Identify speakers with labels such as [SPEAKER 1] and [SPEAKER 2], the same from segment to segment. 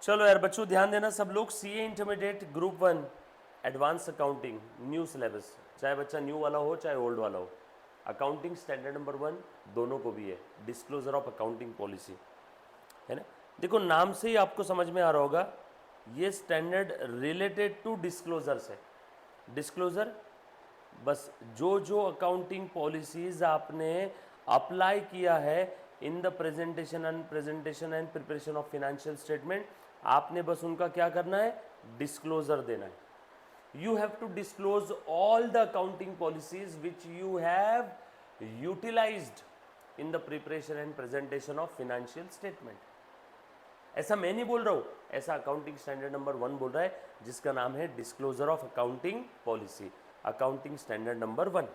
[SPEAKER 1] चलो यार बच्चों ध्यान देना सब लोग, CA intermediate group 1 advance accounting new syllabus, चाहे बच्चा न्यू वाला हो चाहे ओल्ड वाला हो, अकाउंटिंग स्टैंडर्ड नंबर 1 दोनों को भी है, डिस्क्लोजर ऑफ अकाउंटिंग पॉलिसी, है ना। देखो नाम से ही आपको समझ में आ रहा होगा, ये स्टैंडर्ड रिलेटेड टू डिस्क्लोजर्स है। डिस्क्लोजर बस जो जो अकाउंटिंग पॉलिसीज आपने अप्लाई किया है in the presentation and preparation of financial statement, आपने बस उनका क्या करना है, डिस्क्लोजर देना है। You have to disclose all the accounting policies which you have utilised in the preparation and presentation of financial statement. ऐसा मैं नहीं बोल रहा हूं, ऐसा अकाउंटिंग स्टैंडर्ड नंबर 1 बोल रहा है, जिसका नाम है disclosure of accounting policy, accounting standard number 1।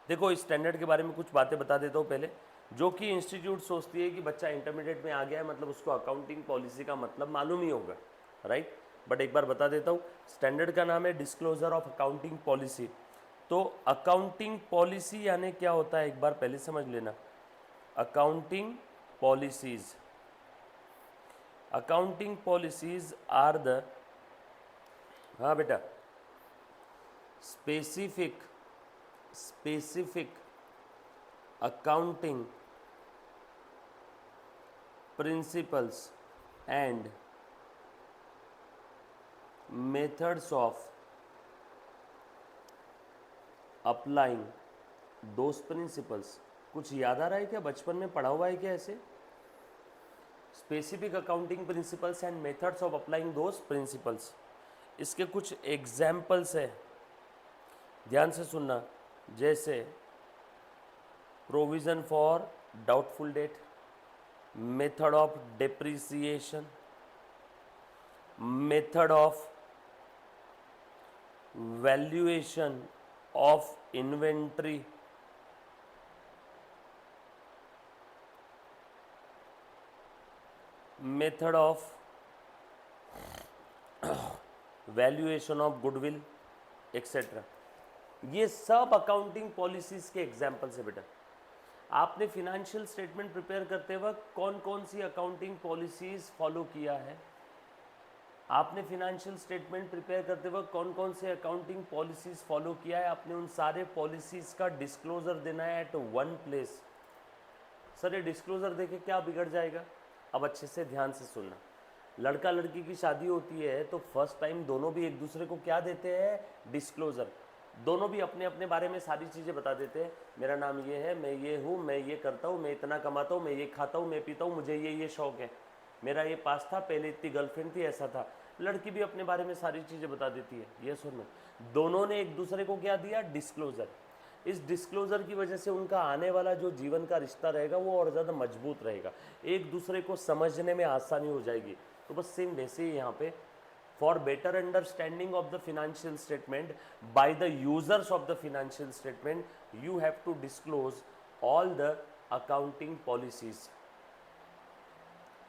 [SPEAKER 1] देखो इस स्टैंडर्ड के बारे में कुछ बातें बता देता हूं पहले, जो कि इंस्टीट्यूट सोचती है कि बच्चा इंटरमीडिएट में आ गया है मतलब उसको अकाउंटिंग पॉलिसी का मतलब मालूम ही होगा, राइट। बट एक बार बता देता हूं, स्टैंडर्ड का नाम है डिस्क्लोजर ऑफ अकाउंटिंग पॉलिसी। तो अकाउंटिंग पॉलिसी यानी क्या होता है एक बार पहले समझ लेना। Accounting policies, accounting policies are the, हाँ बेटा, specific accounting principles and methods of applying those principles। कुछ याद आ रहा है क्या, बचपन में पढ़ा हुआ है क्या ऐसे? Specific accounting principles and methods of applying those principles, इसके कुछ एग्जाम्पल्स है, ध्यान से सुनना। जैसे provision for doubtful date, method of depreciation, method of valuation of inventory, method of valuation of goodwill etcetera. ये सब अकाउंटिंग पॉलिसीज के एग्जाम्पल्स है बेटा। आपने फिनेंशियल स्टेटमेंट प्रिपेयर करते वक्त कौन कौन सी अकाउंटिंग पॉलिसीज फॉलो किया है, आपने फिनेंशियल स्टेटमेंट प्रिपेयर करते वक्त कौन कौन से अकाउंटिंग पॉलिसीज फॉलो किया है, आपने उन सारे पॉलिसीज का डिस्क्लोजर देना है एट वन प्लेस। सर ये डिस्क्लोजर देके क्या बिगड़ जाएगा, अब अच्छे से ध्यान से सुनना। लड़का लड़की की शादी होती है तो फर्स्ट टाइम दोनों भी एक दूसरे को क्या देते हैं, डिस्क्लोजर। दोनों भी अपने अपने बारे में सारी चीज़ें बता देते हैं, मेरा नाम ये है, मैं ये हूँ, मैं ये करता हूँ, मैं इतना कमाता हूँ, मैं ये खाता हूँ, मैं पीता हूँ, मुझे ये शौक है, मेरा ये पास था, पहले इतनी गर्लफ्रेंड थी, ऐसा था। लड़की भी अपने बारे में सारी चीज़ें बता देती है, ये सुनो। दोनों ने एक दूसरे को क्या दिया, डिस्क्लोजर। इस डिस्क्लोजर की वजह से उनका आने वाला जो जीवन का रिश्ता रहेगा वो और ज़्यादा मजबूत रहेगा, एक दूसरे को समझने में आसानी हो जाएगी। तो बस सेम वैसे ही यहाँ पे, for better understanding of the financial statement by the users of the financial statement, you have to disclose all the accounting policies.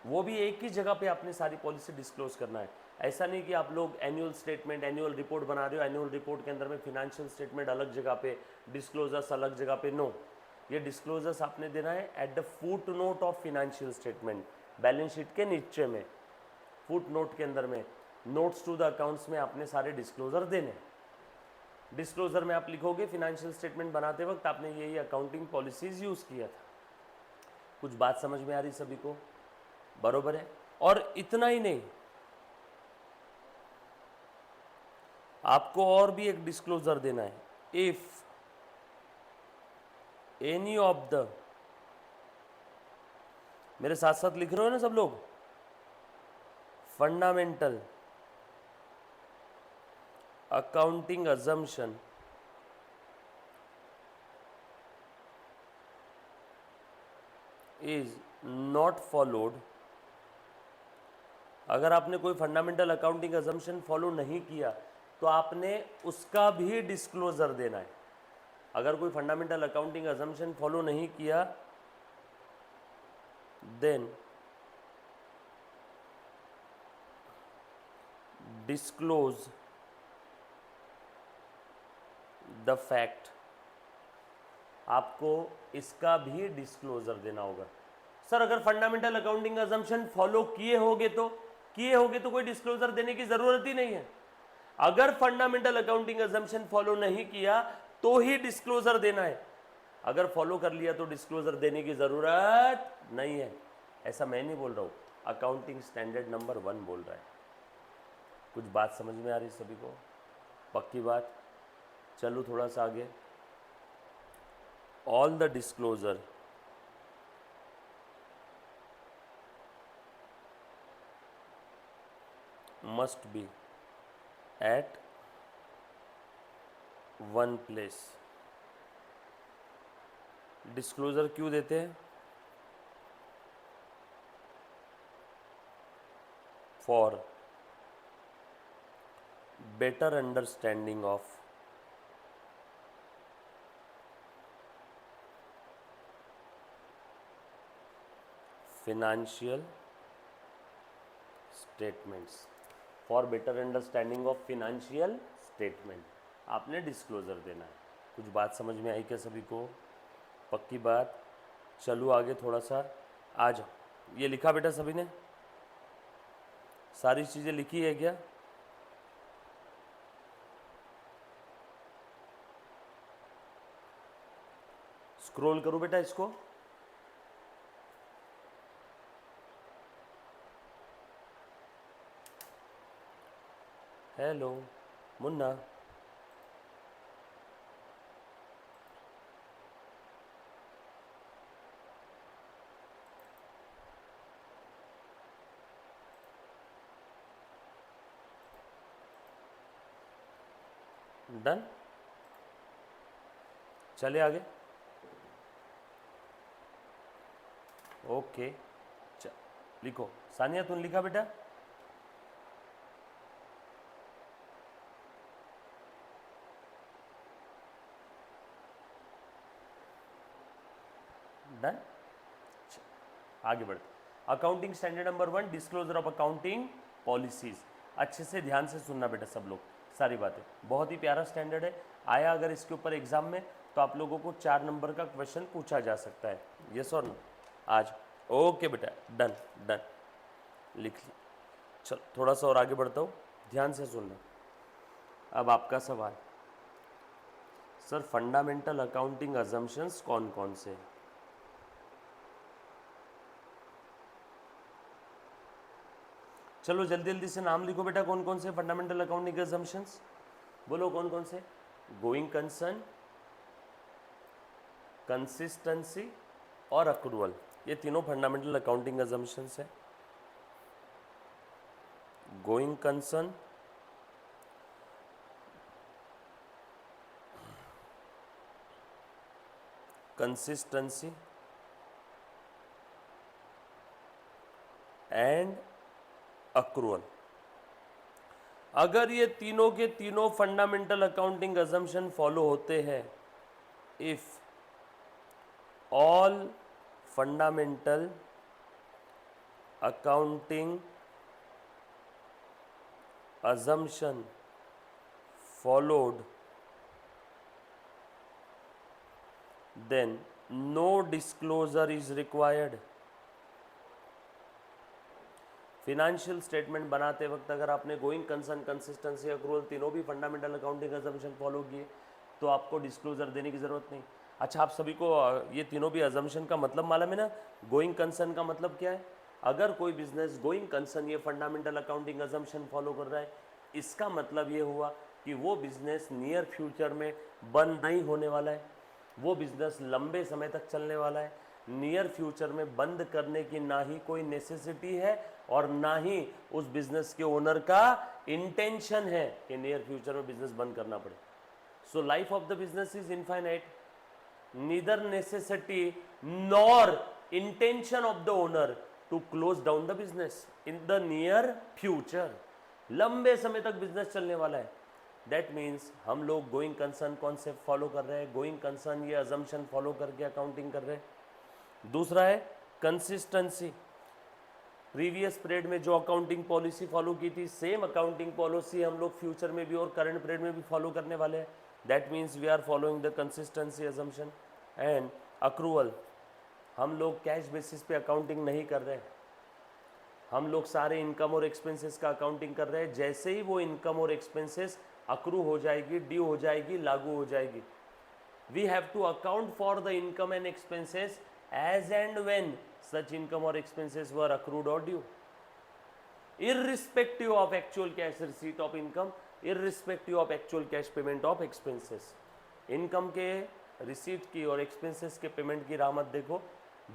[SPEAKER 1] वो भी एक ही जगह पे आपने सारी पॉलिसी डिस्क्लोज करना है। ऐसा नहीं कि आप लोग एनुअल स्टेटमेंट, एनुअल रिपोर्ट बना रहे हो, एनुअल रिपोर्ट के अंदर में फिनेंशियल स्टेटमेंट अलग जगह पे, डिस्क्लोजर्स अलग जगह पे, नो। ये डिस्क्लोजर्स आपने देना है at the foot note of financial statement, balance sheet के नीचे में, फुट नोट के अंदर में, नोट्स टू द अकाउंट्स में आपने सारे डिस्क्लोजर देने। डिस्क्लोजर में आप लिखोगे फिनेंशियल स्टेटमेंट बनाते वक्त आपने ये अकाउंटिंग पॉलिसीज यूज़ किया था। कुछ बात समझ में आ रही सभी को, बरोबर है। और इतना ही नहीं, आपको और भी एक डिस्क्लोजर देना है। इफ एनी ऑफ द, मेरे साथ साथ लिख रहे हो ना सब लोग, fundamental accounting assumption is not followed, अगर आपने कोई फंडामेंटल अकाउंटिंग अजम्पशन फॉलो नहीं किया तो आपने उसका भी डिस्क्लोजर देना है। अगर कोई फंडामेंटल अकाउंटिंग अजम्पशन फॉलो नहीं किया देन डिस्क्लोज द फैक्ट, आपको इसका भी डिस्क्लोजर देना होगा। सर अगर फंडामेंटल अकाउंटिंग अजम्पशन फॉलो किए होगे तो कोई डिस्क्लोजर देने की जरूरत ही नहीं है। अगर फंडामेंटल अकाउंटिंग अजम्पशन फॉलो नहीं किया तो ही डिस्क्लोजर देना है, अगर फॉलो कर लिया तो डिस्क्लोजर देने की जरूरत नहीं है। ऐसा मैं नहीं बोल रहा हूं, अकाउंटिंग स्टैंडर्ड नंबर 1 बोल रहा है। कुछ बात समझ में आ रही सभी को? पक्की बात? चलो थोड़ा सा आगे। All the disclosure must be at one place. Disclosure क्यों देते हैं? For better understanding of financial statements, for better understanding of financial statement आपने डिस्क्लोजर देना है। कुछ बात समझ में आई क्या सभी को? पक्की बात? चलो आगे थोड़ा सा आ जाओ। ये लिखा बेटा सभी ने? सारी चीज़ें लिखी है क्या? स्क्रॉल करो बेटा इसको। Hello Munna, done? चले आगे। ओके चल लिखो। सानिया तूने लिखा बेटा? डन? आगे बढ़ते। Accounting standard number 1, disclosure of accounting policies. अच्छे से ध्यान से सुनना बेटा सब लोग, सारी बातें। बहुत ही प्यारा स्टैंडर्ड है। आया अगर इसके ऊपर एग्जाम में तो आप लोगों को 4 नंबर का क्वेश्चन पूछा जा सकता है, यस और नो? आज ओके बेटा, डन डन, लिख ली। चल थोड़ा सा और आगे बढ़ता हूँ, ध्यान से सुनना। अब आपका सवाल, सर फंडामेंटल अकाउंटिंग अजम्पशंस कौन कौन से? चलो जल्दी जल्दी से नाम लिखो बेटा, कौन कौन से फंडामेंटल अकाउंटिंग अजम्पशंस? बोलो कौन कौन से? गोइंग कंसर्न, कंसिस्टेंसी और अक्रूवल, ये तीनों फंडामेंटल अकाउंटिंग अजम्पशंस है। Going concern, consistency and accrual. अगर ये तीनों के तीनों फंडामेंटल अकाउंटिंग अजम्पशन फॉलो होते हैं, if all fundamental accounting assumption followed, then no disclosure is required। Financial statement बनाते वक्त अगर आपने गोइंग कंसर्न, कंसिस्टेंसी, अक्रूवल तीनों भी फंडामेंटल अकाउंटिंग अजम्पशन फॉलो किए तो आपको डिस्क्लोजर देने की जरूरत नहीं। अच्छा आप सभी को ये तीनों भी अजम्पशन का मतलब मालूम है ना? गोइंग कंसर्न का मतलब क्या है? अगर कोई बिजनेस गोइंग कंसर्न ये फंडामेंटल अकाउंटिंग अजम्पशन फॉलो कर रहा है, इसका मतलब ये हुआ कि वो बिजनेस नियर फ्यूचर में बंद नहीं होने वाला है, वो बिजनेस लंबे समय तक चलने वाला है। नियर फ्यूचर में बंद करने की ना ही कोई नेसेसिटी है और ना ही उस बिजनेस के ओनर का इंटेंशन है कि नियर फ्यूचर में बिजनेस बंद करना पड़े। So life of the business is infinite, neither necessity nor intention of the owner to close down the business in the near future। लंबे समय तक बिजनेस चलने वाला है। दैट मीन्स हम लोग गोइंग कंसर्न कॉन्सेप्ट फॉलो कर रहे हैं, गोइंग कंसर्न ये अजम्पशन फॉलो करके अकाउंटिंग कर रहे हैं। दूसरा है कंसिस्टेंसी, प्रीवियस पीरियड में जो अकाउंटिंग पॉलिसी फॉलो की थी सेम अकाउंटिंग पॉलिसी हम लोग फ्यूचर में भी और करंट पीरियड में भी फॉलो करने वाले हैं। That means we are following the consistency assumption। and accrual, हम लोग कैश बेसिस पे अकाउंटिंग नहीं कर रहे हैं, हम लोग सारे इनकम और एक्सपेंसेस का अकाउंटिंग कर रहे हैं। जैसे ही वो इनकम और एक्सपेंसेस अक्रू हो जाएगी, ड्यू हो जाएगी, लागू हो जाएगी, we have to account for the income and expenses as and when such income or expenses were accrued or due, irrespective of actual cash receipt of income, irrespective of actual cash payment of expenses। Income के receipt की और expenses के payment की राह मत देखो,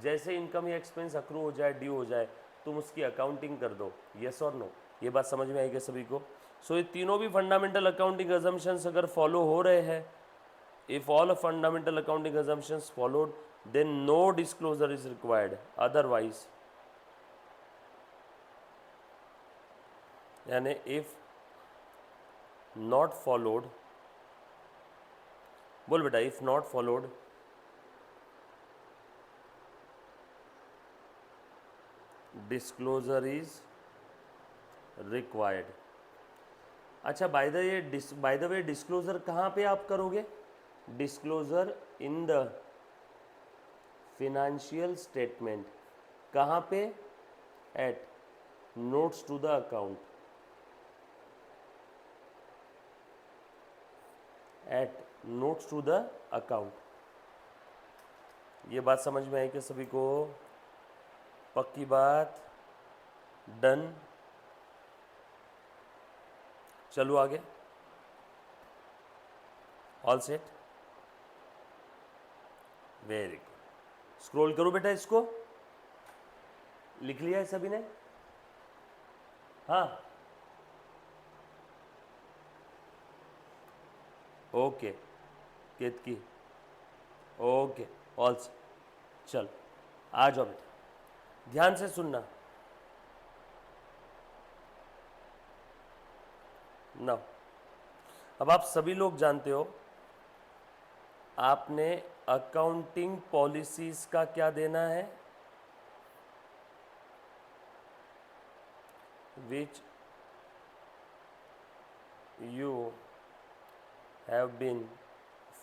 [SPEAKER 1] जैसे income या एक्सपेंस अक्रू हो जाए, ड्यू हो जाए, तुम उसकी अकाउंटिंग कर दो। यस और नो? ये बात समझ में आएगी सभी को? सो ये तीनों भी फंडामेंटल अकाउंटिंग अजम्पशंस अगर फॉलो हो रहे हैं, if all fundamental accounting assumptions followed, then no disclosure is required, otherwise यानी if not followed, बोल बेटा, if not followed disclosure is required। अच्छा, बाय द वे डिस्क्लोजर कहाँ पे आप करोगे? Disclosure in the financial statement. कहाँ पे? At notes to the account, at notes to the account. ये बात समझ में आई कि सभी को? पक्की बात? डन? चलो आगे, all set, very good. Scroll करो बेटा, इसको लिख लिया है सभी ने? हाँ, ओके केतकी, ओके ऑल सेट। चल आ जाओ बेटा, ध्यान से सुनना ना। अब आप सभी लोग जानते हो, आपने अकाउंटिंग पॉलिसीज का क्या देना है? Which you have been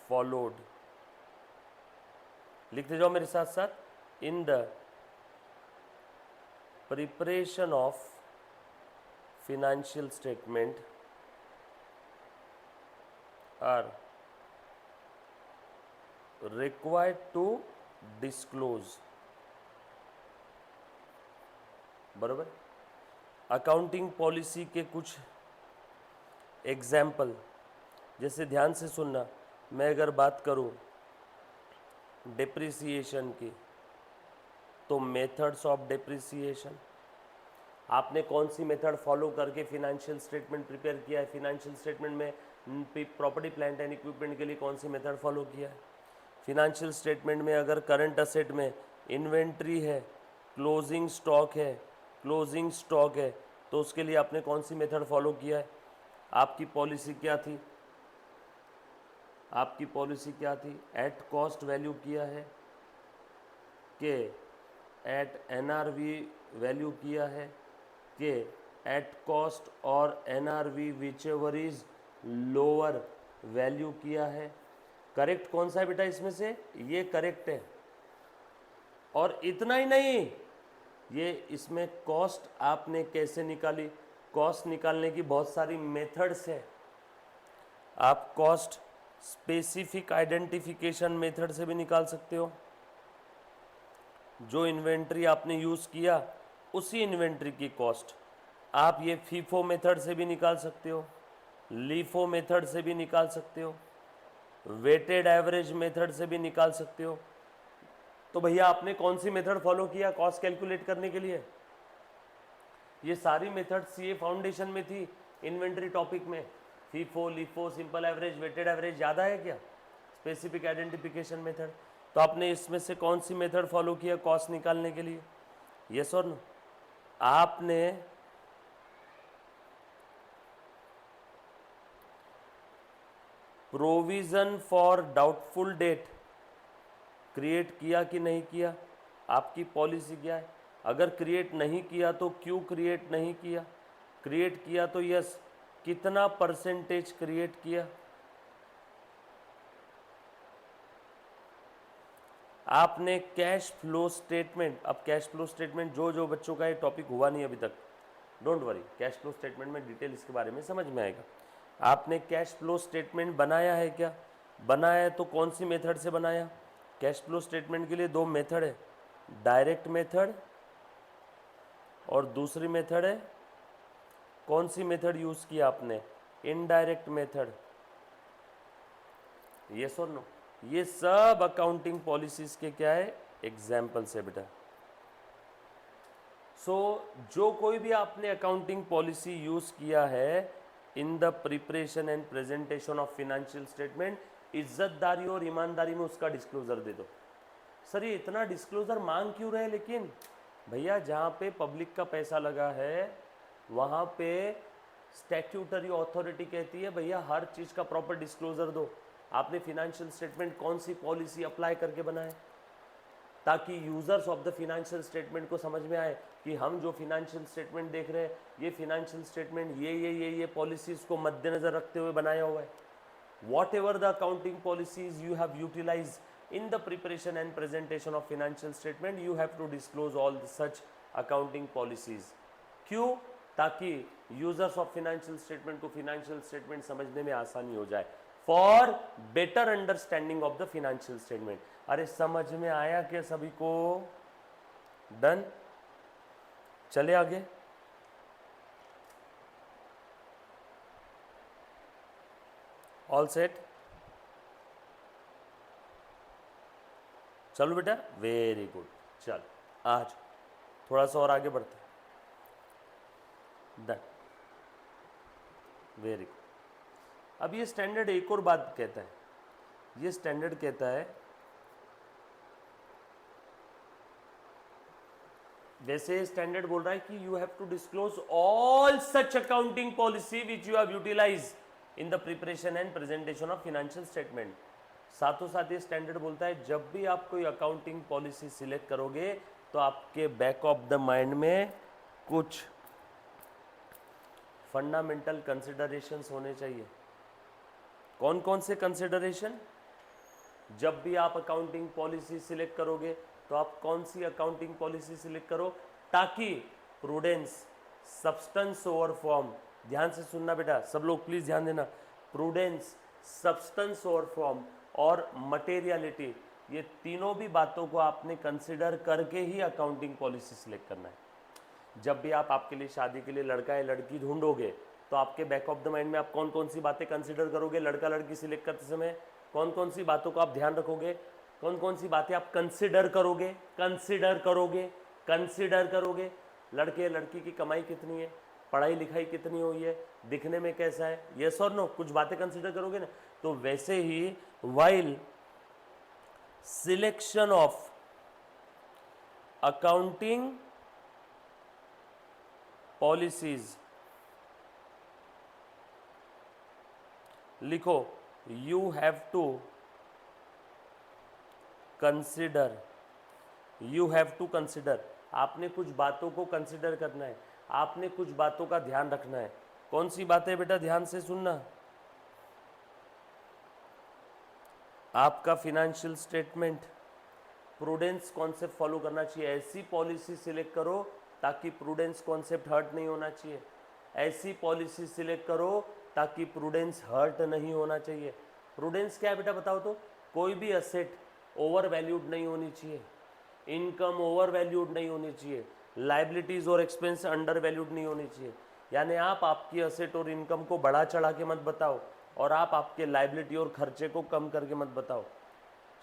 [SPEAKER 1] followed, लिखते जाओ मेरे साथ साथ, in the preparation of financial statement are required to disclose। बराबर? अकाउंटिंग पॉलिसी के कुछ एग्जाम्पल, जैसे ध्यान से सुनना, मैं अगर बात करूं डिप्रिसिएशन की, तो मेथड्स ऑफ डिप्रिसिएशन, आपने कौन सी मेथड फॉलो करके फिनेंशियल स्टेटमेंट प्रिपेयर किया है? फिनेंशियल स्टेटमेंट में प्रॉपर्टी प्लांट एंड इक्विपमेंट के लिए कौन सी मेथड फॉलो किया है? फिनेंशियल स्टेटमेंट में अगर करंट असेट में इन्वेंट्री है, क्लोजिंग स्टॉक है, तो उसके लिए आपने कौन सी मेथड फॉलो किया है? आपकी पॉलिसी क्या थी? आपकी पॉलिसी क्या थी? एट कॉस्ट वैल्यू किया है कि एट एनआरवी वैल्यू किया है कि एट कॉस्ट और NRV which ever is lower value किया है? करेक्ट कौन सा है बेटा इसमें से? ये करेक्ट है। और इतना ही नहीं, ये इसमें कॉस्ट आपने कैसे निकाली? कॉस्ट निकालने की बहुत सारी मेथड्स हैं। आप कॉस्ट स्पेसिफिक आइडेंटिफिकेशन मेथड से भी निकाल सकते हो। जो इन्वेंट्री आपने यूज़ किया, उसी इन्वेंट्री की कॉस्ट आप ये फीफो मेथड से भी निकाल सकते हो, लीफो मेथड से भी निकाल सकते हो, वेटेड एवरेज मेथड से भी निकाल सकते हो। तो भैया आपने कौन सी मेथड फॉलो किया कॉस्ट कैलकुलेट करने के लिए? ये सारी मेथड सीए फाउंडेशन में थी, इन्वेंट्री टॉपिक में। FIFO, LIFO, simple average, weighted average याद है क्या? Specific identification method. तो आपने इसमें से कौन सी मेथड फॉलो किया कॉस्ट निकालने के लिए? यस और नो? आपने provision for doubtful debt create किया कि नहीं किया? आपकी पॉलिसी क्या है? अगर क्रिएट नहीं किया तो क्यों क्रिएट नहीं किया? क्रिएट किया तो यस, कितना परसेंटेज क्रिएट किया? आपने कैश फ्लो स्टेटमेंट, अब कैश फ्लो स्टेटमेंट जो बच्चों का ये टॉपिक हुआ नहीं अभी तक, don't worry, cash flow statement में डिटेल इसके बारे में समझ में आएगा। आपने कैश फ्लो स्टेटमेंट बनाया है क्या? बनाया है तो कौन सी मेथड से बनाया? कैश फ्लो स्टेटमेंट के लिए दो मेथड है, डायरेक्ट मेथड और दूसरी मेथड है, कौन सी मेथड यूज किया आपने? Indirect method. यस और नो? ये सब अकाउंटिंग पॉलिसीज के क्या है? एग्जाम्पल्स है बेटा। सो जो कोई भी आपने अकाउंटिंग पॉलिसी यूज किया है in the preparation and presentation of financial statement, इज्जतदारी और ईमानदारी में उसका डिस्क्लोजर दे दो। सर ये इतना डिस्क्लोजर मांग क्यों रहे? लेकिन भैया जहाँ पे पब्लिक का पैसा लगा है वहाँ पे स्टैट्यूटरी अथॉरिटी कहती है भैया हर चीज़ का प्रॉपर डिस्क्लोजर दो। आपने फिनेंशियल स्टेटमेंट कौन सी पॉलिसी अप्लाई करके बनाए, ताकि users of the financial statement को समझ में आए कि हम जो फिनेंशियल स्टेटमेंट देख रहे हैं ये फिनेंशियल स्टेटमेंट ये पॉलिसीज को मद्देनजर रखते हुए बनाया हुआ है। Whatever the accounting policies you have utilise in the preparation and presentation of financial statement, you have to disclose all such accounting policies. क्यों? ताकि यूजर्स ऑफ फिनेंशियल स्टेटमेंट को फिनेंशियल स्टेटमेंट समझने में आसानी हो जाए, for better understanding of the financial statement. अरे समझ में आया क्या सभी को? डन? चले आगे। All set? चलो बेटा, वेरी गुड। चल आज थोड़ा सा और आगे बढ़ते हैं। Done, very good. अब ये स्टैंडर्ड एक और बात कहता है, ये स्टैंडर्ड कहता है, वैसे स्टैंडर्ड बोल रहा है कि you have to disclose all such accounting policy which you have utilise in the preparation and presentation of financial statement. साथों साथ ये स्टैंडर्ड बोलता है जब भी आप कोई अकाउंटिंग पॉलिसी सिलेक्ट करोगे तो आपके बैक ऑफ द माइंड में कुछ फंडामेंटल कंसिडरेशंस होने चाहिए। कौन कौन से कंसिडरेशन? जब भी आप अकाउंटिंग पॉलिसी सिलेक्ट करोगे तो आप कौन सी अकाउंटिंग पॉलिसी सिलेक्ट करो, ताकि प्रूडेंस, सब्सटेंस ओवर फॉर्म, ध्यान से सुनना बेटा, सब लोग प्लीज ध्यान देना, प्रूडेंस, सब्सटेंस ओवर फॉर्म और मटेरियलिटी, ये तीनों भी बातों को आपने कंसिडर करके ही अकाउंटिंग पॉलिसी सिलेक्ट करना है। जब भी आप आपके लिए शादी के लिए लड़का या लड़की ढूंढोगे तो आपके बैक ऑफ द माइंड में आप कौन कौन सी बातें कंसिडर करोगे? लड़का लड़की सिलेक्ट करते समय कौन कौन सी बातों को आप ध्यान रखोगे? कौन कौन सी बातें आप कंसिडर करोगे? कंसिडर करोगे, कंसिडर करोगे। लड़के लड़की की कमाई कितनी है, पढ़ाई लिखाई कितनी हुई है, दिखने में कैसा है, यस और नो, कुछ बातें कंसिडर करोगे ना। तो वैसे ही while selection of accounting policies, लिखो you have to consider, you have to consider, आपने कुछ बातों को कंसिडर करना है, आपने कुछ बातों का ध्यान रखना है। कौन सी बातें बेटा? ध्यान से सुनना। आपका financial statement prudence concept follow करना चाहिए। ऐसी पॉलिसी सिलेक्ट करो ताकि प्रूडेंस कॉन्सेप्ट हर्ट नहीं होना चाहिए। ऐसी पॉलिसी सिलेक्ट करो ताकि प्रूडेंस हर्ट नहीं होना चाहिए। प्रूडेंस क्या है बेटा बताओ तो? कोई भी असेट ओवर वैल्यूड नहीं होनी चाहिए, इनकम ओवर वैल्यूड नहीं होनी चाहिए, लाइबिलिटीज और एक्सपेंस अंडर वैल्यूड नहीं होनी चाहिए। यानी आप आपकी असेट और इनकम को बढ़ा चढ़ा के मत बताओ और आप आपके लाइबिलिटी और खर्चे को कम करके मत बताओ।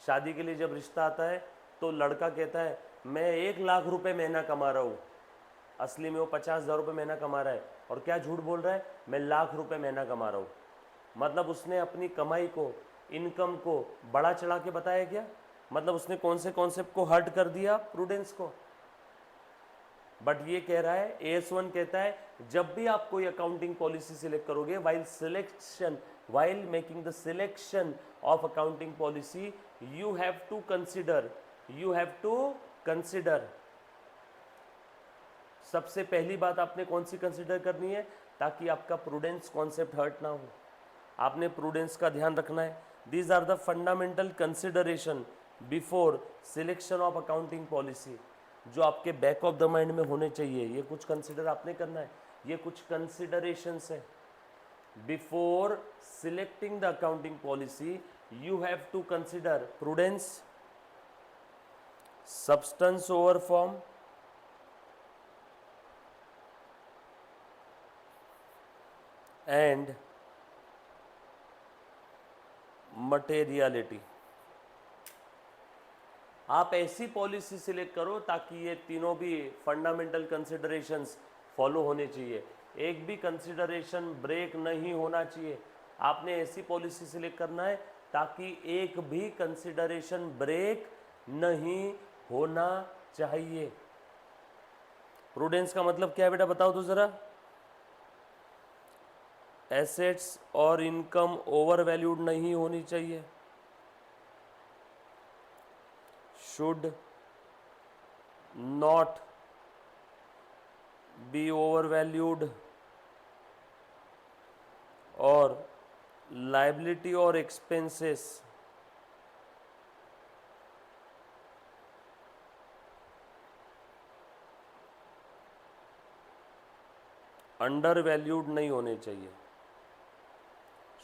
[SPEAKER 1] शादी के लिए जब रिश्ता आता है तो लड़का कहता है मैं 1 लाख रुपए महीना कमा रहा हूँ, असली में वो 50,000 रुपये महीना कमा रहा है, और क्या झूठ बोल रहा है? मैं 1 लाख रुपए महीना कमा रहा हूँ। मतलब उसने अपनी कमाई को, इनकम को बढ़ा चढ़ा के बताया क्या? मतलब उसने कौन से कॉन्सेप्ट को हर्ट कर दिया? प्रूडेंस को। बट ये कह रहा है, AS1 कहता है जब भी आप कोई अकाउंटिंग पॉलिसी सिलेक्ट करोगे, while making the selection of accounting policy, you have to consider, सबसे पहली बात आपने कौन सी कंसिडर करनी है? ताकि आपका प्रूडेंस कॉन्सेप्ट हर्ट ना हो, आपने प्रूडेंस का ध्यान रखना है। These are the fundamental consideration before selection of accounting policy, जो आपके बैक ऑफ द माइंड में होने चाहिए, ये कुछ कंसिडर आपने करना है, ये कुछ कंसिडरेशंस है। Before selecting the accounting policy you have to consider prudence, substance over form, and materiality। आप ऐसी पॉलिसी सिलेक्ट करो ताकि ये तीनों भी फंडामेंटल कंसिडरेशंस फॉलो होने चाहिए, एक भी कंसिडरेशन ब्रेक नहीं होना चाहिए। आपने ऐसी पॉलिसी सिलेक्ट करना है ताकि एक भी कंसिडरेशन ब्रेक नहीं होना चाहिए। प्रूडेंस का मतलब क्या है बेटा, बताओ तो जरा। एसेट्स और इनकम ओवर वैल्यूड नहीं होनी चाहिए, should not be over valued, और लाइबिलिटी और एक्सपेंसेस अंडर वैल्यूड नहीं होने चाहिए,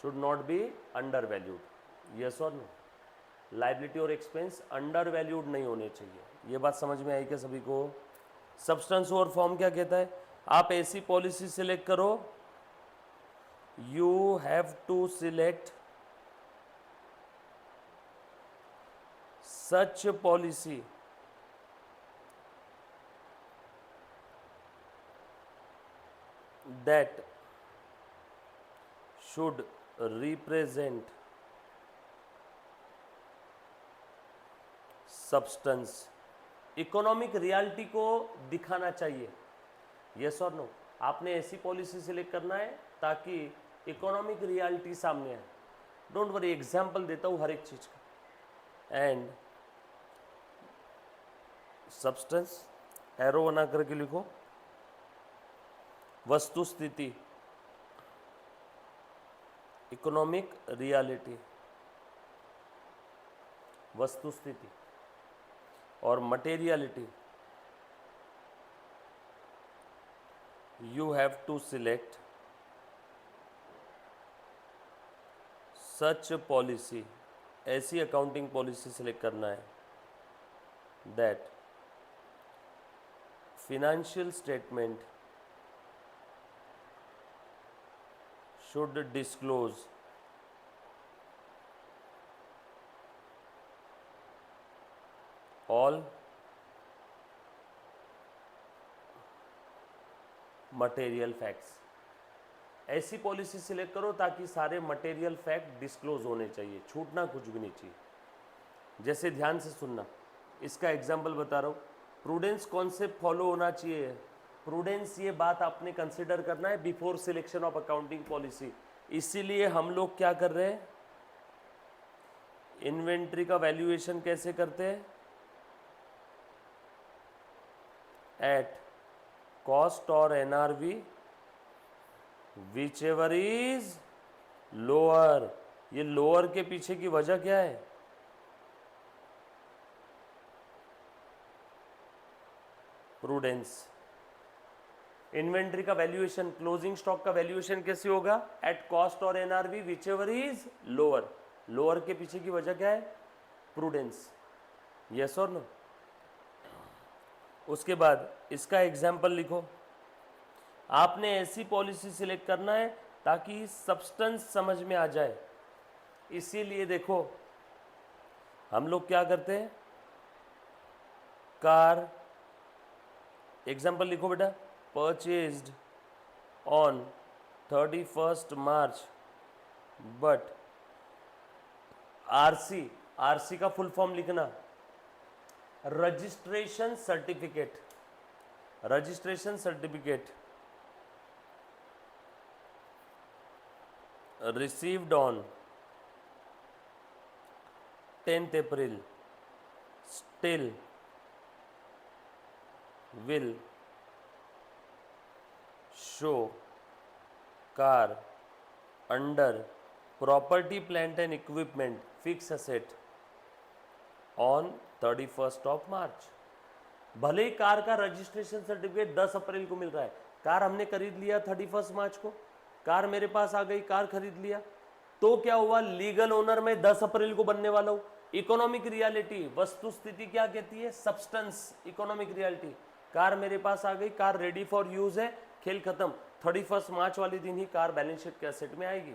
[SPEAKER 1] should not be under valued, yes और नो। लाइबिलिटी और एक्सपेंस अंडर वैल्यूड नहीं होने चाहिए। ये बात समझ में आई क्या सभी को? सब्सटेंस और फॉर्म क्या कहता है? आप ऐसी पॉलिसी सिलेक्ट करो, you have to select such policy that should represent substance, economic reality को दिखाना चाहिए, यस और नो। आपने ऐसी पॉलिसी सिलेक्ट करना है ताकि इकोनॉमिक रियलिटी सामने आए। डोंट वरी, एग्जाम्पल देता हूँ हर एक चीज का। एंड सब्सटेंस, एरो बना करके लिखो, वस्तु स्थिति, इकोनॉमिक रियलिटी, वस्तु स्थिति, और materiality, you have to select such policy, ऐसी अकाउंटिंग पॉलिसी सिलेक्ट करना है that financial statement should disclose all material facts. ऐसी पॉलिसी सिलेक्ट करो ताकि सारे मटेरियल फैक्ट डिस्क्लोज होने चाहिए, छूटना कुछ भी नहीं चाहिए। जैसे ध्यान से सुनना, इसका एग्जाम्पल बता रहा हूँ। प्रूडेंस कॉन्सेप्ट फॉलो होना चाहिए। प्रूडेंस, ये बात आपने कंसिडर करना है before selection of accounting policy. इसीलिए हम लोग क्या कर रहे हैं, इन्वेंट्री का वैल्यूएशन कैसे करते हैं, एट कॉस्ट और NRV which ever is lower. ये लोअर के पीछे की वजह क्या है? प्रूडेंस। इन्वेंट्री का वैल्यूएशन, क्लोजिंग स्टॉक का वैल्यूएशन कैसे होगा? एट कॉस्ट और NRV which ever is lower. Lower के पीछे की वजह क्या है? प्रूडेंस, यस और नो। उसके बाद इसका एग्जाम्पल लिखो। आपने ऐसी पॉलिसी सिलेक्ट करना है ताकि सब्सटेंस समझ में आ जाए। इसीलिए देखो हम लोग क्या करते हैं, कार, एग्जाम्पल लिखो बेटा, purchased on 31st March but RC, RC का फुल फॉर्म लिखना, registration certificate, registration certificate received on 10th April still will show car under property plant and equipment fixed asset on 31st of March. भले ही car का registration certificate 10 अप्रैल को मिल रहा है, car हमने खरीद लिया 31 मार्च को, कार मेरे पास आ गई, कार खरीद लिया, तो क्या हुआ, लीगल ओनर में 10 अप्रैल को बनने वाला हूं। इकोनॉमिक रियलिटी, वस्तु स्थिति क्या कहती है, सब्सटेंस, इकोनॉमिक रियलिटी, कार मेरे पास आ गई, कार रेडी फॉर यूज है, खेल खत्म, 31 मार्च वाले दिन ही कार बैलेंस शीट के एसेट में आएगी।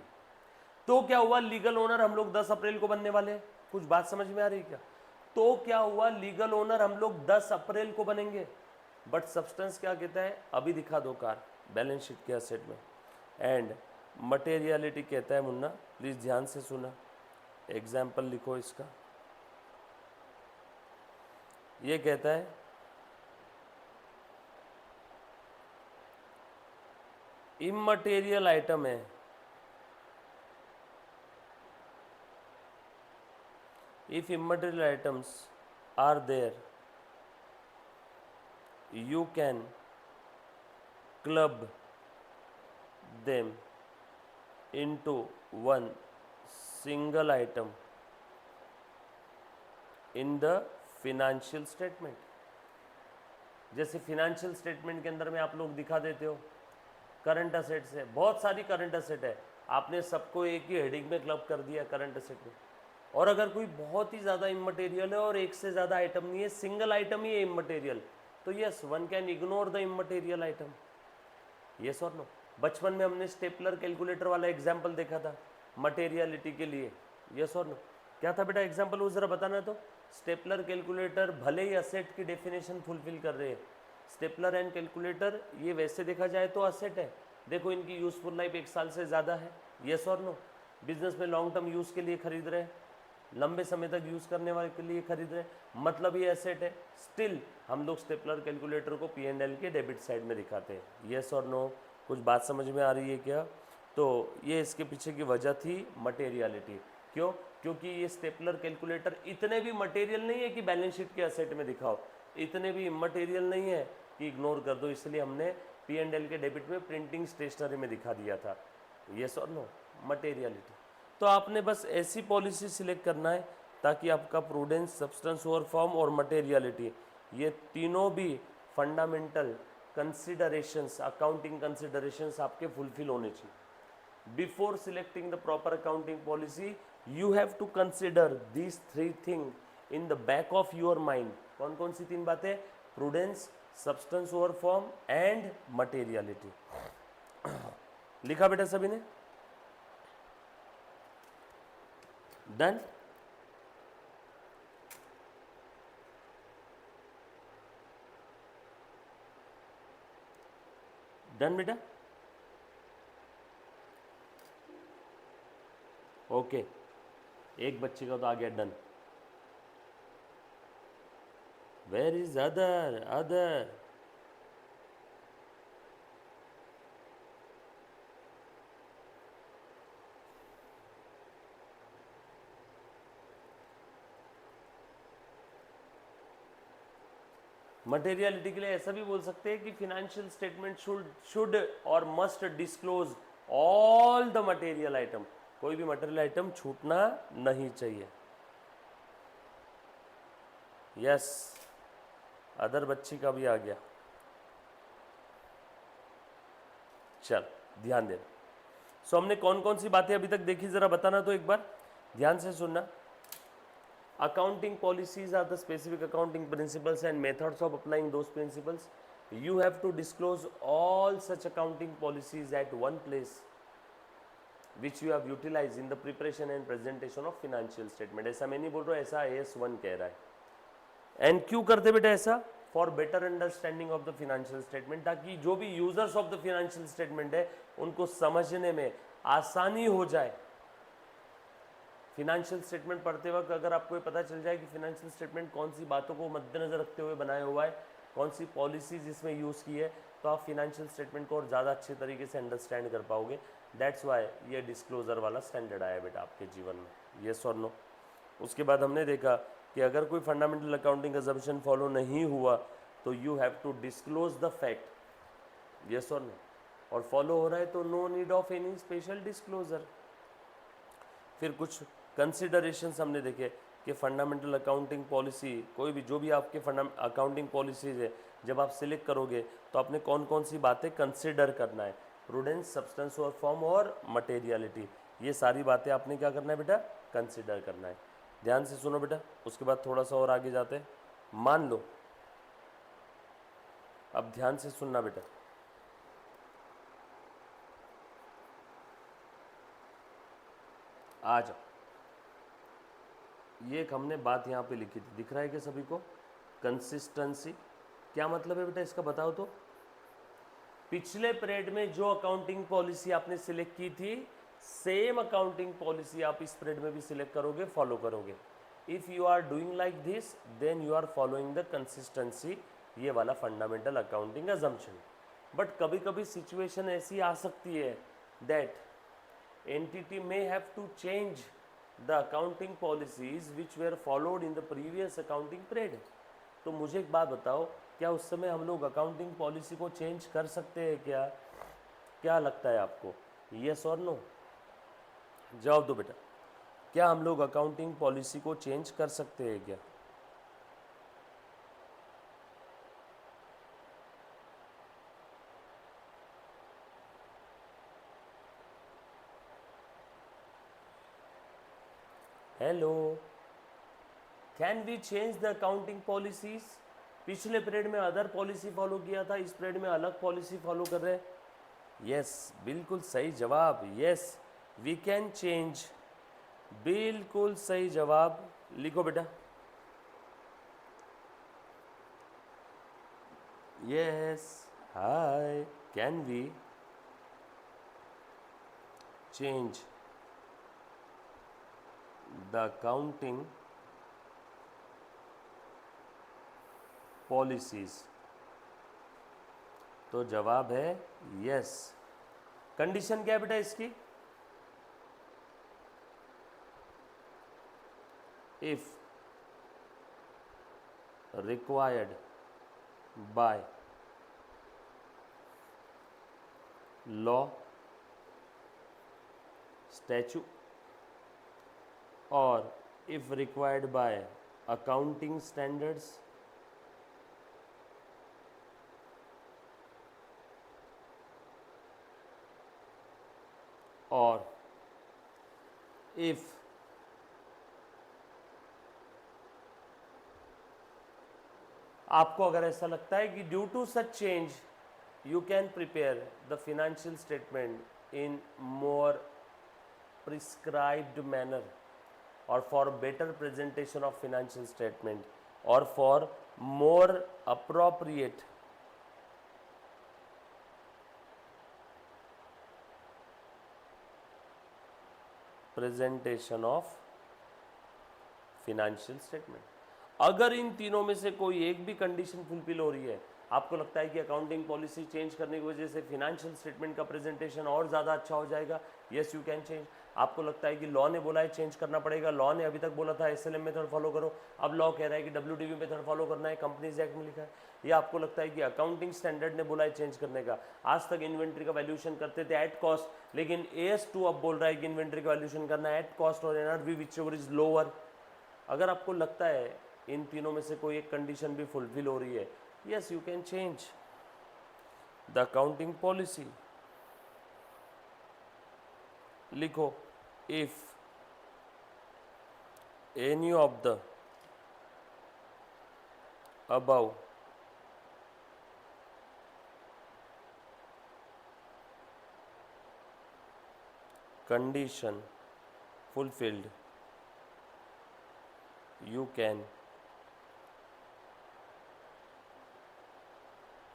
[SPEAKER 1] तो क्या हुआ, लीगल ओनर हम लोग 10 अप्रैल को बनने वाले हैं। कुछ बात समझ में आ रही क्या? तो क्या हुआ, लीगल ओनर हम लोग 10 अप्रैल को बनेंगे, बट सब्सटेंस क्या कहता है, अभी दिखा दो कार बैलेंस शीट के एसेट में। एंड मटेरियलिटी कहता है, मुन्ना प्लीज ध्यान से सुना, एग्जाम्पल लिखो इसका। ये कहता है इमटेरियल आइटम है, if immaterial items are there, you can club them into one single item in the financial statement। जैसे फिनेंशियल स्टेटमेंट के अंदर में आप लोग दिखा देते हो करंट असेट्स है, बहुत सारी करंट असेट है, आपने सबको एक ही हेडिंग में क्लब कर दिया करंट असेट में। और अगर कोई बहुत ही ज़्यादा इमटेरियल है और एक से ज़्यादा आइटम नहीं है, सिंगल आइटम ही है इमटेरियल, तो yes one can ignore the immaterial item, yes और नो। बचपन में हमने स्टेपलर कैलकुलेटर वाला एग्जाम्पल देखा था मटेरियलिटी के लिए, यस और नो। क्या था बेटा एग्जाम्पल, वो ज़रा बताना। तो स्टेपलर कैलकुलेटर भले ही असेट की डेफिनेशन फुलफिल कर रहे हैं, स्टेपलर एंड कैलकुलेटर ये वैसे देखा जाए तो असेट है, देखो इनकी यूजफुल लाइफ 1 साल से ज़्यादा है, यस और नो। बिजनेस में लॉन्ग टर्म यूज़ के लिए खरीद रहे हैं, लंबे समय तक यूज़ करने वाले के लिए खरीद रहे हैं, मतलब ये एसेट है। स्टिल हम लोग स्टेपलर कैलकुलेटर को P&L के डेबिट साइड में दिखाते हैं, यस और नो। कुछ बात समझ में आ रही है क्या? तो ये इसके पीछे की वजह थी मटेरियलिटी। क्यों? क्योंकि ये स्टेपलर कैलकुलेटर इतने भी मटेरियल नहीं है कि बैलेंस शीट के एसेट में दिखाओ, इतने भी इमटेरियल नहीं है कि इग्नोर कर दो, इसलिए हमने P&L के डेबिट में प्रिंटिंग स्टेशनरी में दिखा दिया था, यस और नो, मटेरियलिटी। तो आपने बस ऐसी पॉलिसी सिलेक्ट करना है ताकि आपका प्रूडेंस, सब्सटेंस ओवर फॉर्म और मटेरियलिटी, ये तीनों भी फंडामेंटल कंसिडरेशंस, अकाउंटिंग कंसिडरेशंस आपके फुलफिल होने चाहिए। Before selecting the proper accounting policy you have to consider these 3 thing in the back of your mind. कौन कौन सी 3 बातें? Prudence, substance over form and materiality. लिखा बेटा सभी ने? डन? डन बेटा? ओके, एक बच्चे का तो आ गया done. Where is other? Other materiality के लिए ऐसा भी बोल सकते हैं कि फिनेंशियल स्टेटमेंट शुड और must disclose all the material item, कोई भी मटेरियल आइटम छूटना नहीं चाहिए, यस। अदर बच्ची का भी आ गया, चल ध्यान देना। सो हमने कौन कौन सी बातें अभी तक देखी, जरा बताना तो एक बार, ध्यान से सुनना। Accounting policies are the specific accounting principles and methods of applying those principles. You have to disclose all such accounting policies at one place, which you have utilized in the preparation and presentation of financial statement. ऐसा मैं नहीं बोल रहा हूँ, ऐसा AS1 कह रहा है। एंड क्यों करते बेटा ऐसा? For better understanding of the financial statement, ताकि जो भी users of the financial statement है उनको समझने में आसानी हो जाए। फिनेंशियल स्टेटमेंट पढ़ते वक्त अगर आपको ये पता चल जाए कि फिनेंशियल स्टेटमेंट कौन सी बातों को मद्देनजर रखते हुए बनाया हुआ है, कौन सी पॉलिसीज इसमें यूज़ की है, तो आप फिनेंशियल स्टेटमेंट को और ज़्यादा अच्छे तरीके से अंडरस्टैंड कर पाओगे। दैट्स वाई ये डिस्क्लोजर वाला स्टैंडर्ड आया बेटा आपके जीवन में, येस और नो। उसके बाद हमने देखा कि अगर कोई फंडामेंटल अकाउंटिंग अजम्पशन फॉलो नहीं हुआ तो you have to disclose the fact, yes और नो। और फॉलो हो रहा है तो no need of any special disclosure. फिर कुछ कंसिडरेशंस हमने देखे कि फंडामेंटल अकाउंटिंग पॉलिसी, कोई भी जो भी आपके अकाउंटिंग पॉलिसीज है, जब आप सिलेक्ट करोगे तो आपने कौन कौन सी बातें कंसिडर करना है, प्रूडेंस, सब्सटेंस और फॉर्म और मटेरियलिटी, ये सारी बातें आपने क्या करना है बेटा, कंसिडर करना है। ध्यान से सुनो बेटा, उसके बाद थोड़ा सा और आगे जाते हैं। मान लो, अब ध्यान से सुनना बेटा, आ जाओ, ये एक हमने बात यहाँ पे लिखी थी, दिख रहा है क्या सभी को? कंसिस्टेंसी क्या मतलब है बेटा इसका, बताओ तो। पिछले पीरियड में जो अकाउंटिंग पॉलिसी आपने सिलेक्ट की थी, सेम अकाउंटिंग पॉलिसी आप इस पीरियड में भी सिलेक्ट करोगे, फॉलो करोगे। If you are doing like this then you are following the consistency, ये वाला फंडामेंटल अकाउंटिंग अजम्पशन। बट कभी कभी सिचुएशन ऐसी आ सकती है that entity may have to change the accounting policies which were followed in the previous accounting period। तो मुझे एक बात बताओ, क्या उस समय हम लोग अकाउंटिंग पॉलिसी को चेंज कर सकते हैं क्या? क्या लगता है आपको, यस और नो? जवाब दो बेटा, क्या हम लोग अकाउंटिंग पॉलिसी को चेंज कर सकते हैं क्या? Hello, can we change the accounting policies? पिछले पीरियड में अदर पॉलिसी फॉलो किया था, इस पीरियड में अलग पॉलिसी फॉलो कर रहे हैं। यस, बिल्कुल सही जवाब, यस वी कैन चेंज, बिल्कुल सही जवाब। लिखो बेटा, yes, hi, can we change the accounting policies? तो जवाब है यस। कंडीशन क्या है बेटा इसकी? If required by law, statute और if required by accounting standards or if आपको अगर ऐसा लगता है कि due to such change you can prepare the financial statement in more prescribed manner or for better presentation of financial statement or for more appropriate presentation of financial statement। अगर इन तीनों में से कोई एक भी कंडीशन फुलफिल हो रही है, आपको लगता है कि अकाउंटिंग पॉलिसी चेंज करने की वजह से फिनेंशियल स्टेटमेंट का प्रेजेंटेशन और ज़्यादा अच्छा हो जाएगा, यस यू कैन चेंज। आपको लगता है कि लॉ ने बोला है चेंज करना पड़ेगा, लॉ ने अभी तक बोला था एसएलएम मेथड फॉलो करो, अब लॉ कह रहा है कि डब्ल्यूटीवी मेथड फॉलो करना है, कंपनीज एक्ट में लिखा है। या आपको लगता है कि अकाउंटिंग स्टैंडर्ड ने बोला है चेंज करने का, आज तक इन्वेंट्री का वैल्यूएशन करते थे एट कॉस्ट, लेकिन AS2 अब बोल रहा है कि इन्वेंट्री का वैल्यूएशन करना है एट कॉस्ट और NRV which ever is lower. अगर आपको लगता है इन तीनों में से कोई एक कंडीशन भी फुलफिल हो रही है, yes you can change the accounting policy. लिखो, if any of the above condition fulfilled you can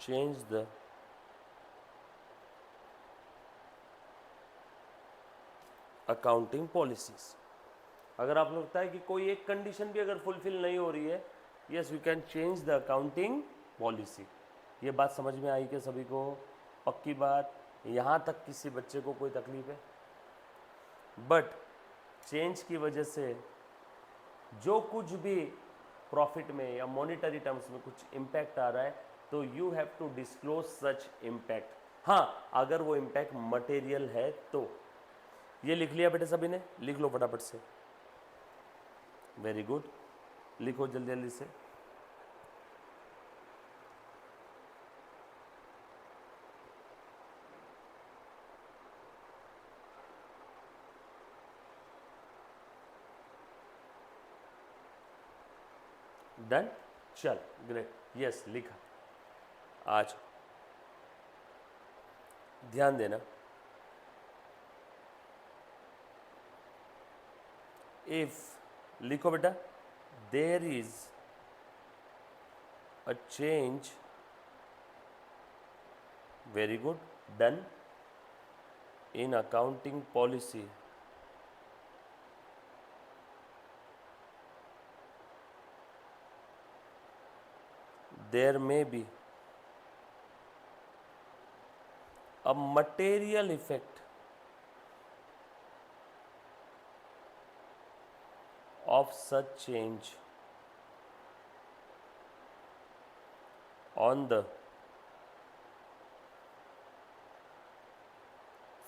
[SPEAKER 1] change the accounting policies. अगर आपको लगता है कि कोई एक कंडीशन भी अगर फुलफिल नहीं हो रही है, yes you can change the accounting policy. ये बात समझ में आई क्या सभी को? पक्की बात? यहाँ तक किसी बच्चे को कोई तकलीफ है? बट चेंज की वजह से जो कुछ भी प्रॉफिट में या मॉनिटरी टर्म्स में कुछ इम्पैक्ट आ रहा है, तो you have to disclose such impact. हाँ, अगर वो इम्पैक्ट मटेरियल है तो। ये लिख लिया बेटे सभी ने? लिख लो फटाफट से। वेरी गुड, लिखो जल्दी जल्दी से। डन, चल ग्रेट, यस लिखा। आज ध्यान देना, इफ, लिखो बेटा, there is a change, very good, done, in accounting policy there may be a material effect of such change on the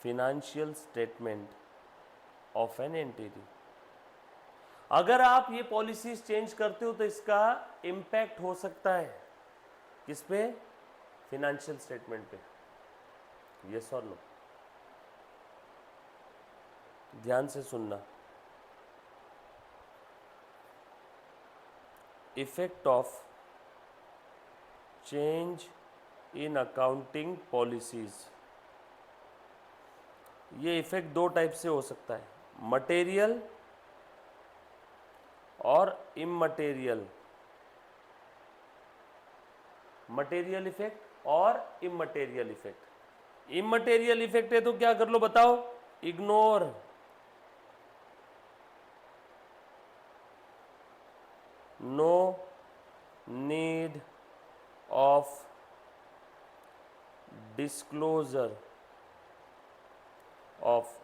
[SPEAKER 1] financial statement of an entity। अगर आप ये पॉलिसीज चेंज करते हो तो इसका इम्पैक्ट हो सकता है किस पे? फिनेंशियल स्टेटमेंट पे, यस और नो? ध्यान से सुनना, effect of change in accounting policies, ये इफेक्ट दो टाइप से हो सकता है, मटेरियल और इममटेरियल। मटेरियल इफेक्ट और इममटेरियल इफेक्ट। इममटेरियल इफेक्ट है तो क्या कर लो बताओ? Ignore, no need of disclosure of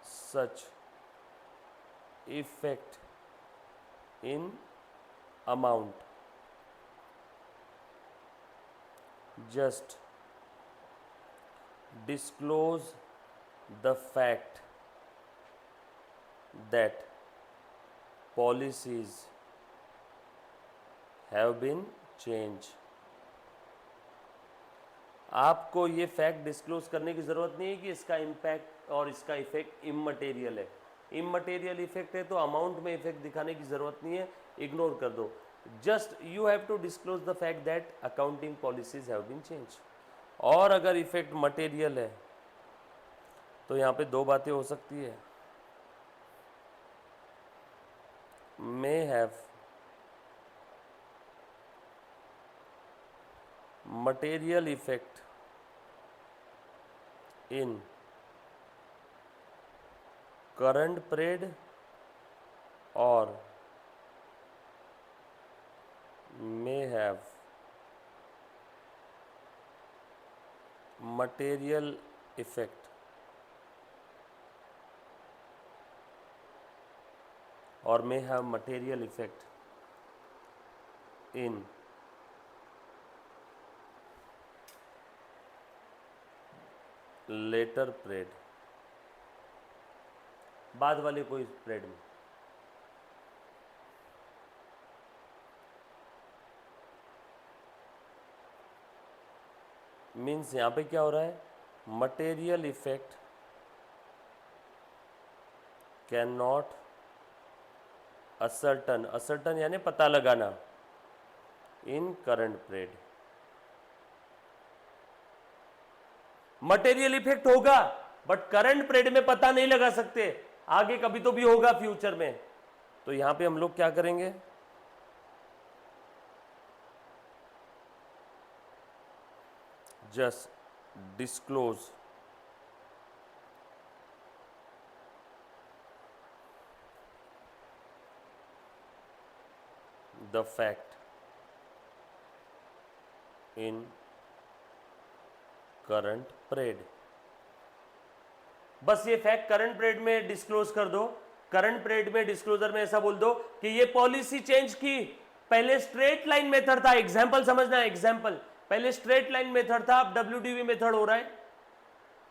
[SPEAKER 1] such effect in amount, just disclose the fact that policies have been changed। आपको ये फैक्ट डिस्क्लोज करने की ज़रूरत नहीं है कि इसका इम्पैक्ट और इसका इफेक्ट इममटेरियल है। इममटेरियल इफेक्ट है तो अमाउंट में इफेक्ट दिखाने की ज़रूरत नहीं है, इग्नोर कर दो। Just you have to disclose the fact that accounting policies have been change. और अगर इफेक्ट मटेरियल है तो यहाँ पे दो बातें हो सकती है, may have material effect in current period or may have material effect or may have material effect in letter period, बाद वाले कोई पीरियड में। मीन्स यहां पे क्या हो रहा है? Material effect can not ascertain, ascertain यानी पता लगाना, इन करंट पीरियड। मटेरियल इफेक्ट होगा बट करंट पीरियड में पता नहीं लगा सकते, आगे कभी तो भी होगा फ्यूचर में। तो यहां पे हम लोग क्या करेंगे? Just disclose the fact in current period. बस ये फैक्ट करंट पीरियड में डिस्क्लोज कर दो। करंट पीरियड में डिस्क्लोजर में ऐसा बोल दो कि ये पॉलिसी चेंज की, पहले स्ट्रेट लाइन मेथड था, एग्जांपल समझना है, एग्जांपल, पहले स्ट्रेट लाइन मेथड था, अब WDV मेथड हो रहा है,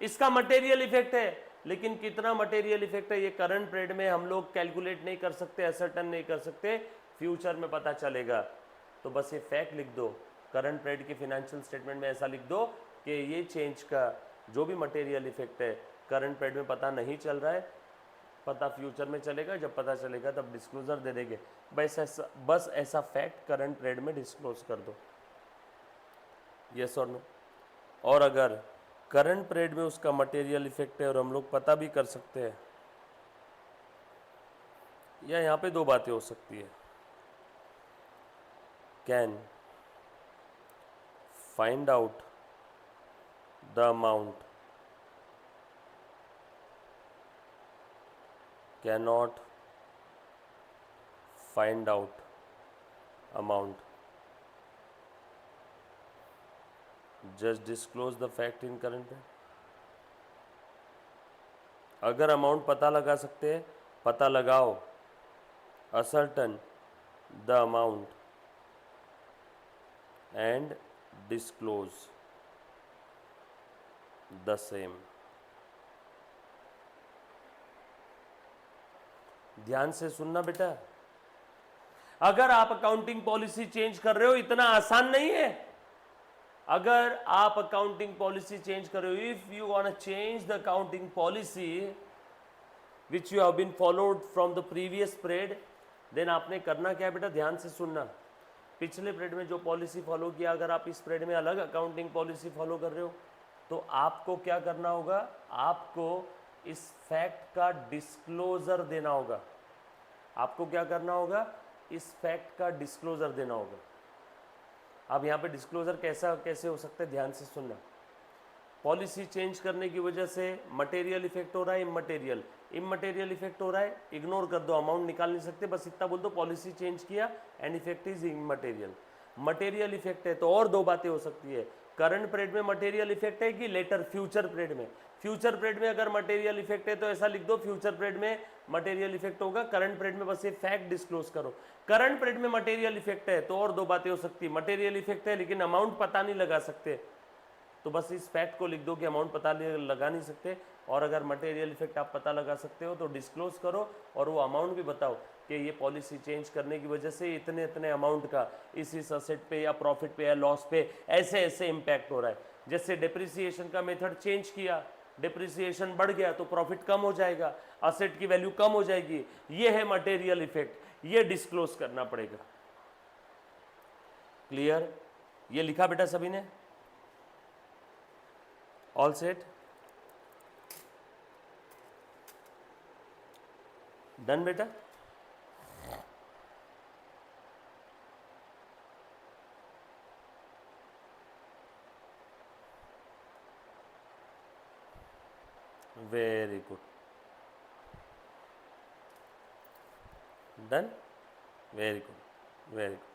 [SPEAKER 1] इसका मटेरियल इफेक्ट है। लेकिन कितना मटेरियल इफेक्ट है ये करंट पीरियड में हम लोग कैलकुलेट नहीं कर सकते, असर्टन नहीं कर सकते, फ्यूचर में पता चलेगा। तो बस ये फैक्ट लिख दो, करंट पीरियड के फिनेंशियल स्टेटमेंट में ऐसा लिख दो कि ये चेंज का जो भी मटेरियल इफेक्ट है करंट पीरियड में पता नहीं चल रहा है, पता फ्यूचर में चलेगा, जब पता चलेगा तब डिस्क्लोजर दे देंगे। बस ऐसा फैक्ट करंट पीरियड में डिस्क्लोज कर दो, यस और नो। और अगर करंट पीरियड में उसका मटेरियल इफेक्ट है और हम लोग पता भी कर सकते हैं, या यहाँ पे दो बातें हो सकती है, can find out the amount, cannot find out amount, just disclose the fact in current period। अगर अमाउंट पता लगा सकते हैं, पता लगाओ, ascertain the amount and disclose the same। ध्यान से सुनना बेटा, अगर आप अकाउंटिंग पॉलिसी चेंज कर रहे हो, इतना आसान नहीं है। अगर आप अकाउंटिंग पॉलिसी चेंज कर रहे हो, if you want to change the accounting policy which you have been followed from the previous period, then आपने करना क्या है बेटा, ध्यान से सुनना। पिछले पीरियड में जो पॉलिसी फॉलो किया, अगर आप इस पीरियड में अलग अकाउंटिंग पॉलिसी फॉलो कर रहे हो, तो आपको क्या करना होगा, आपको इस फैक्ट का डिस्क्लोजर देना होगा। आपको क्या करना होगा, इस फैक्ट का डिस्क्लोजर देना होगा। अब यहाँ पे डिस्क्लोजर कैसे हो सकता है, ध्यान से सुनना। पॉलिसी चेंज करने की वजह से मटेरियल इफेक्ट हो रहा है, इमटेरियल इफेक्ट हो रहा है, इग्नोर कर दो, अमाउंट निकाल नहीं सकते, बस इतना बोल दो पॉलिसी चेंज किया and effect is immaterial. Material effect है तो और दो बातें हो सकती है, करंट पीरियड में मटेरियल इफेक्ट है कि लेटर फ्यूचर पीरियड में। फ्यूचर पीरियड में अगर मटेरियल इफेक्ट है तो ऐसा लिख दो, फ्यूचर पीरियड में मटेरियल इफेक्ट होगा, करंट पीरियड में बस ये फैक्ट डिस्क्लोज करो। करंट पीरियड में मटेरियल इफेक्ट है तो और दो बातें हो सकती है, मटेरियल इफेक्ट है लेकिन अमाउंट पता नहीं लगा सकते, तो बस इस फैक्ट को लिख दो कि अमाउंट पता लगा नहीं सकते। और अगर मटेरियल इफेक्ट आप पता लगा सकते हो तो डिस्क्लोज करो, और वो अमाउंट भी बताओ कि ये पॉलिसी चेंज करने की वजह से इतने इतने अमाउंट का इस असेट पे या प्रॉफिट पे या लॉस पे ऐसे ऐसे इम्पैक्ट हो रहा है। जैसे डिप्रिसिएशन का मेथड चेंज किया, डिप्रिसिएशन बढ़ गया तो प्रॉफिट कम हो जाएगा, असेट की वैल्यू कम हो जाएगी, ये है मटेरियल इफेक्ट, ये डिस्क्लोज करना पड़ेगा। क्लियर? ये लिखा बेटा सभी ने? All set? डन बेटा? Very good, done, very good, very good.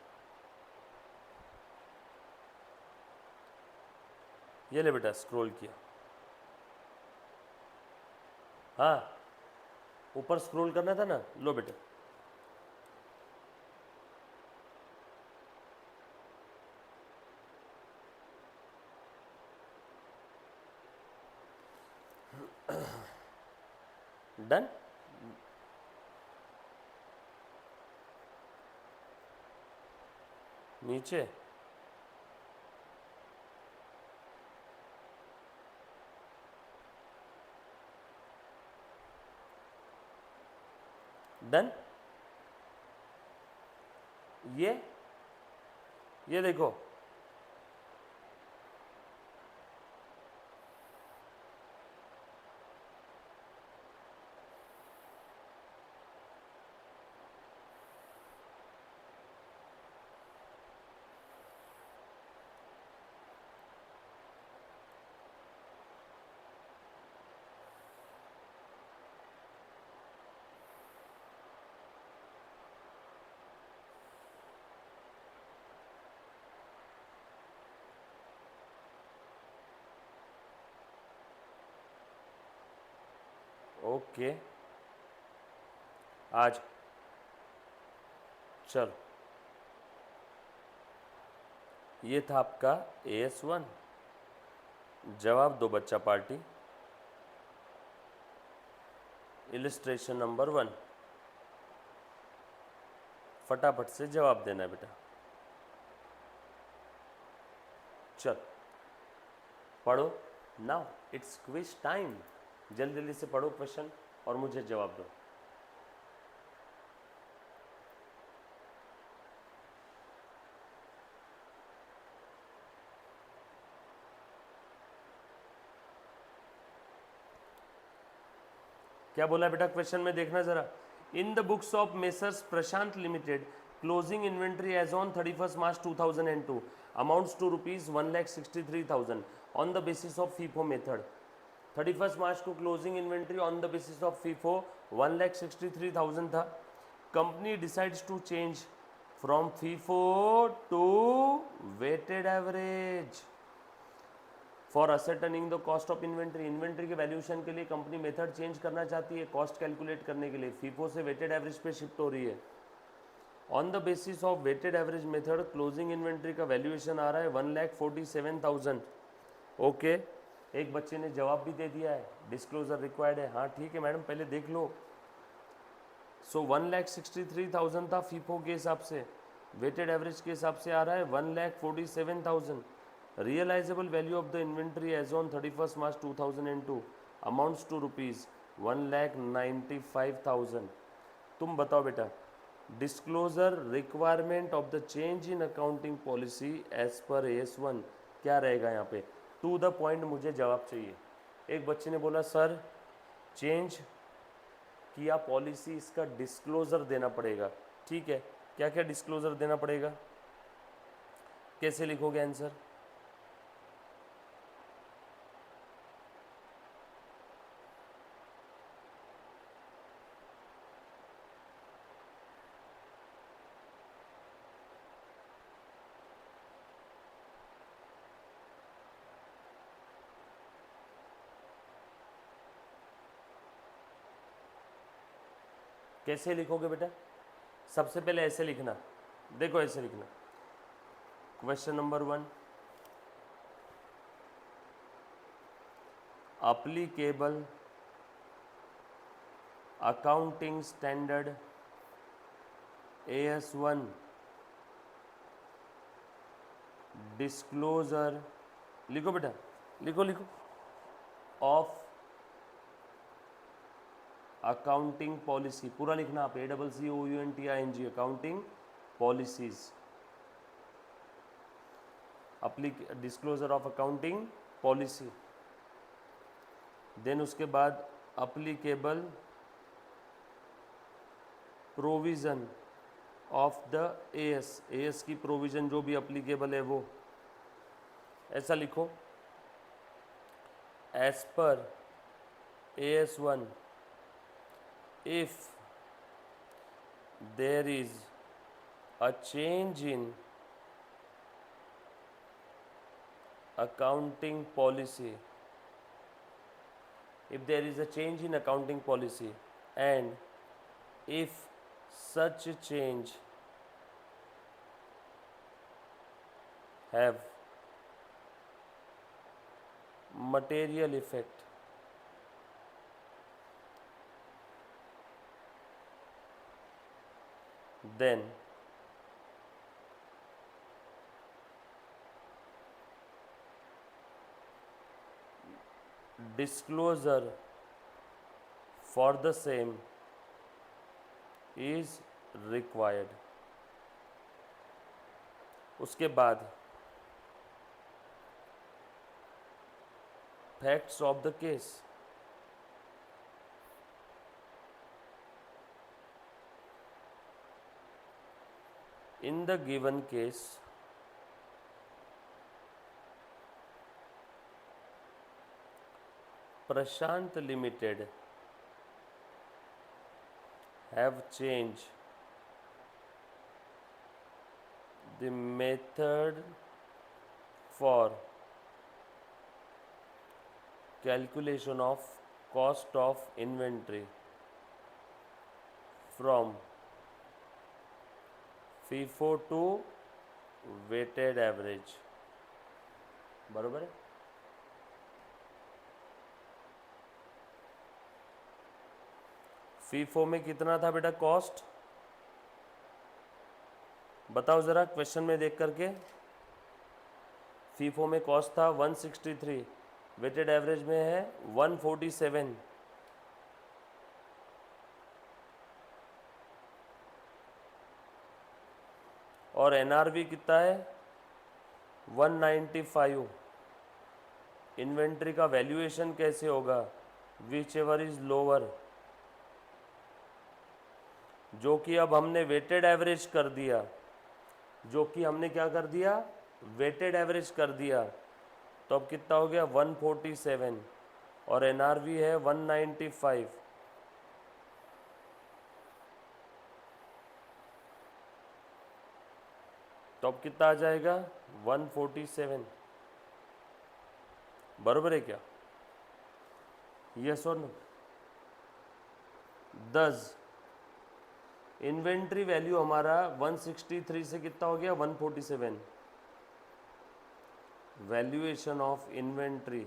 [SPEAKER 1] ये ले बेटा, स्क्रॉल किया, हाँ ऊपर स्क्रॉल करना था ना, लो बेटा। डन? नीचे डन? ये देखो, ओके आज चलो, ये था आपका AS1। जवाब दो बच्चा पार्टी। इलिस्ट्रेशन नंबर 1, फटाफट से जवाब देना है बेटा। चल पढ़ो, नाउ इट्स क्विज टाइम। जल्दी जल्दी से पढ़ो क्वेश्चन और मुझे जवाब दो। क्या बोला बेटा क्वेश्चन में, देखना जरा। In the books of Messrs Prashant limited closing inventory as on 31 March 2002 amounts to rupees 1,63,000 on the basis of FIFO method. 31 March को closing inventory on the basis of FIFO 1,63,000 था। Company decides to change from FIFO to weighted average for ascertaining the cost of inventory. Inventory के valuation के लिए company method change करना चाहती है cost calculate करने के लिए, फीफो से वेटेड एवरेज पे शिफ्ट हो रही है। On the basis of weighted average method closing inventory का वैल्यूएशन आ रहा है 1,47,000। ओके, एक बच्चे ने जवाब भी दे दिया है, डिस्क्लोजर रिक्वायर्ड है। हाँ ठीक है मैडम, पहले देख लो। सो 1,63,000 था फीफो के हिसाब से, वेटेड एवरेज के हिसाब से आ रहा है 1,47,000। Realisable value of the inventory as on 31 March 2002 amounts to rupees 1,95,000। तुम बताओ बेटा, disclosure requirement of the change in accounting policy as per AS1 क्या रहेगा यहाँ पे? टू द पॉइंट मुझे जवाब चाहिए। एक बच्चे ने बोला सर चेंज किया पॉलिसी, इसका डिस्क्लोजर देना पड़ेगा। ठीक है, क्या क्या डिस्क्लोजर देना पड़ेगा, कैसे लिखोगे आंसर? कैसे लिखोगे बेटा? सबसे पहले ऐसे लिखना, देखो ऐसे लिखना। Question number 1, applicable accounting standard AS1 disclosure, लिखो बेटा, लिखो लिखो, ऑफ अकाउंटिंग पॉलिसी, पूरा लिखना आप, ACCOUNTING, accounting policies, disclosure of accounting policy. Then उसके बाद applicable provision of the AS की प्रोविज़न जो भी अप्लीकेबल है वो, ऐसा लिखो। As per AS1 if there is a change in accounting policy, if there is a change in accounting policy and if such change have material effect then disclosure for the same is required। उसके बाद facts of the case, in the given case Prashant Limited have changed the method for calculation of cost of inventory from FIFO to weighted average। बरोबर है? FIFO में कितना था बेटा cost, बताओ ज़रा क्वेश्चन में देख करके। फीफो में कॉस्ट था 163, वेटेड एवरेज में है 147। और एनआरवी कितना है 195। इन्वेंट्री का वैल्यूएशन कैसे होगा, विच एवर इज लोअर, जो कि अब हमने वेटेड एवरेज कर दिया, जो कि हमने क्या कर दिया, वेटेड एवरेज कर दिया। तो अब कितना हो गया 147 और एनआरवी है 195। तो अब कितना आ जाएगा 147, बरोबर है क्या, यस और नो। 10 इन्वेंट्री वैल्यू हमारा 163 से कितना हो गया 147, valuation of inventory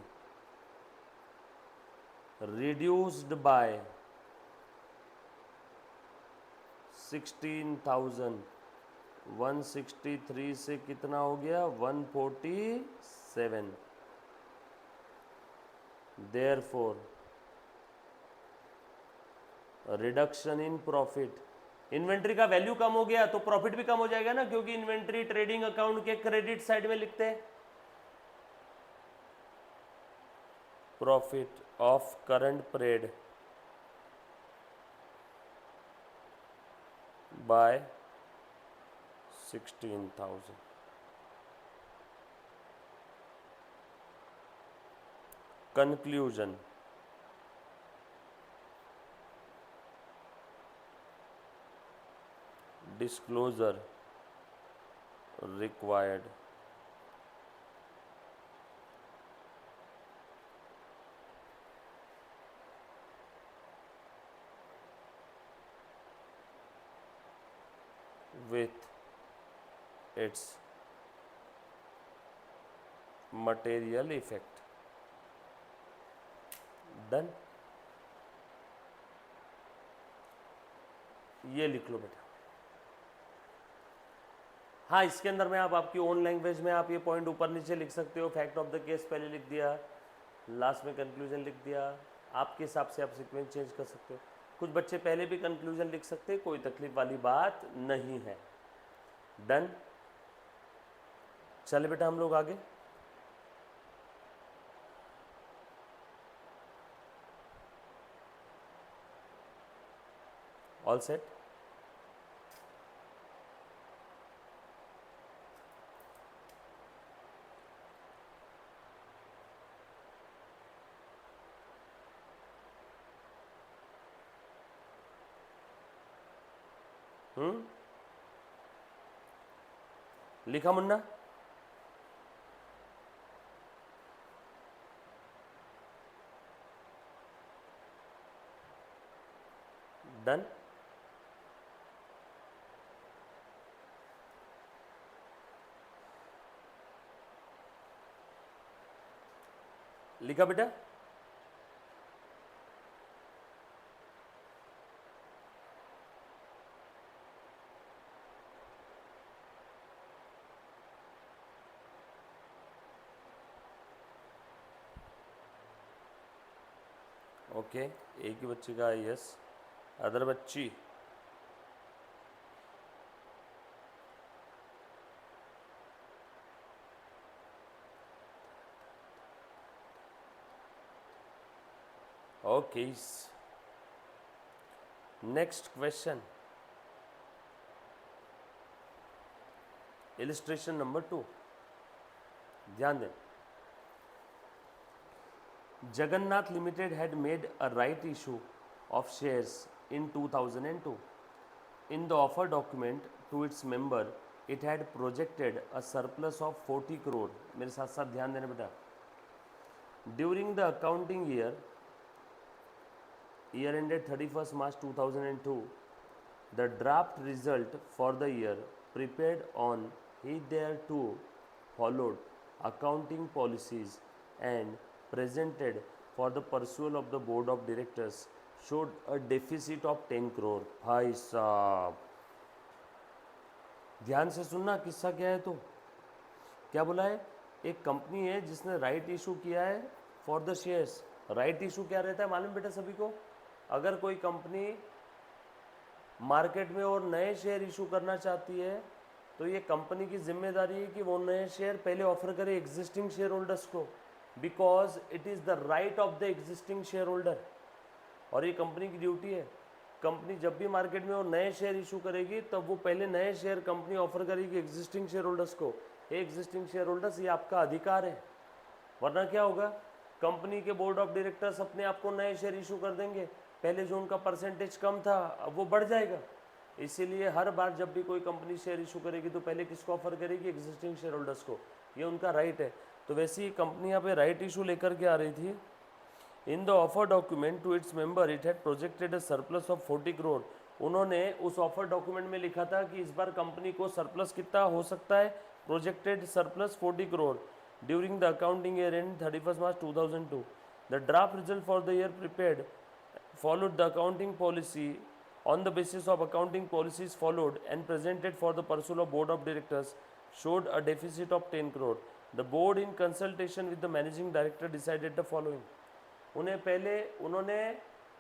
[SPEAKER 1] reduced by 16,000, 163 से कितना हो गया 147। Therefore reduction in profit, inventory का वैल्यू कम हो गया तो प्रॉफिट भी कम हो जाएगा ना, क्योंकि इन्वेंट्री ट्रेडिंग अकाउंट के क्रेडिट साइड में लिखते हैं। Profit of current period by 16,000। Conclusion, disclosure required, with its material effect, done. ये लिख लो बेटा। हाँ, इसके अंदर में आप आपकी ओन लैंग्वेज में आप ये पॉइंट ऊपर नीचे लिख सकते हो। फैक्ट ऑफ द केस पहले लिख दिया, लास्ट में कंक्लूजन लिख दिया, आपके हिसाब से आप सीक्वेंस चेंज कर सकते हो। कुछ बच्चे पहले भी कंक्लूजन लिख सकते हैं, कोई तकलीफ वाली बात नहीं है। डन, चले बेटा हम लोग आगे। ऑल सेट, लिखा मुन्ना, डन। लिखा बेटा, ओके। एक ही बच्ची का यस, अदर बच्ची okay. Next question, illustration number 2, ध्यान दें। Jagannath Limited had made a right issue of shares in 2002. In the offer document to its member, it had projected a surplus of 40 crore. मेरे साथ साथ ध्यान देना बेटा। During the accounting year ended 31st March 2002, the draft result for the year prepared on hitherto followed accounting policies and presented for the pursual of the board of directors showed a deficit of 10 crore। भाई साहब ध्यान से सुनना, किस्सा क्या है तो क्या बोला है, एक कंपनी है जिसने राइट इशू किया है for the shares. Right issue क्या रहता है मालूम बेटा सभी को, अगर कोई कंपनी मार्केट में और नए शेयर इशू करना चाहती है तो ये कंपनी की जिम्मेदारी है कि वो नए शेयर पहले ऑफर करे एग्जिस्टिंग शेयर होल्डर्स को, because it is the right of the existing share holder. और ये कंपनी की ड्यूटी है। कंपनी जब भी मार्केट में वो नए शेयर इशू करेगी तब वो पहले नए शेयर कंपनी ऑफर करेगी एग्जिस्टिंग शेयर होल्डर्स को। एग्जिस्टिंग शेयर होल्डर्स, ये आपका अधिकार है, वरना क्या होगा, कंपनी के बोर्ड ऑफ डायरेक्टर्स अपने आप को नए शेयर इशू कर देंगे, पहले जो उनका परसेंटेज कम था अब वो बढ़ जाएगा। इसीलिए हर बार जब भी कोई कंपनी शेयर इशू करेगी तो पहले किसको ऑफर करेगी, एग्जिस्टिंग शेयर होल्डर्स को, ये उनका राइट है। तो वैसे ही कंपनी यहाँ पे राइट इशू लेकर के आ रही थी। In the offer document to its member it had projected a surplus of 40 crore. उन्होंने उस ऑफर डॉक्यूमेंट में लिखा था कि इस बार कंपनी को सरप्लस कितना हो सकता है, projected surplus 40 crore during the accounting year and 31 March 2002। The draft result for the year prepared followed the accounting policy on the basis of accounting policies followed and presented for the pursuit of board of directors showed a deficit of 10 crore। The board in consultation with the managing director decided the following। उन्होंने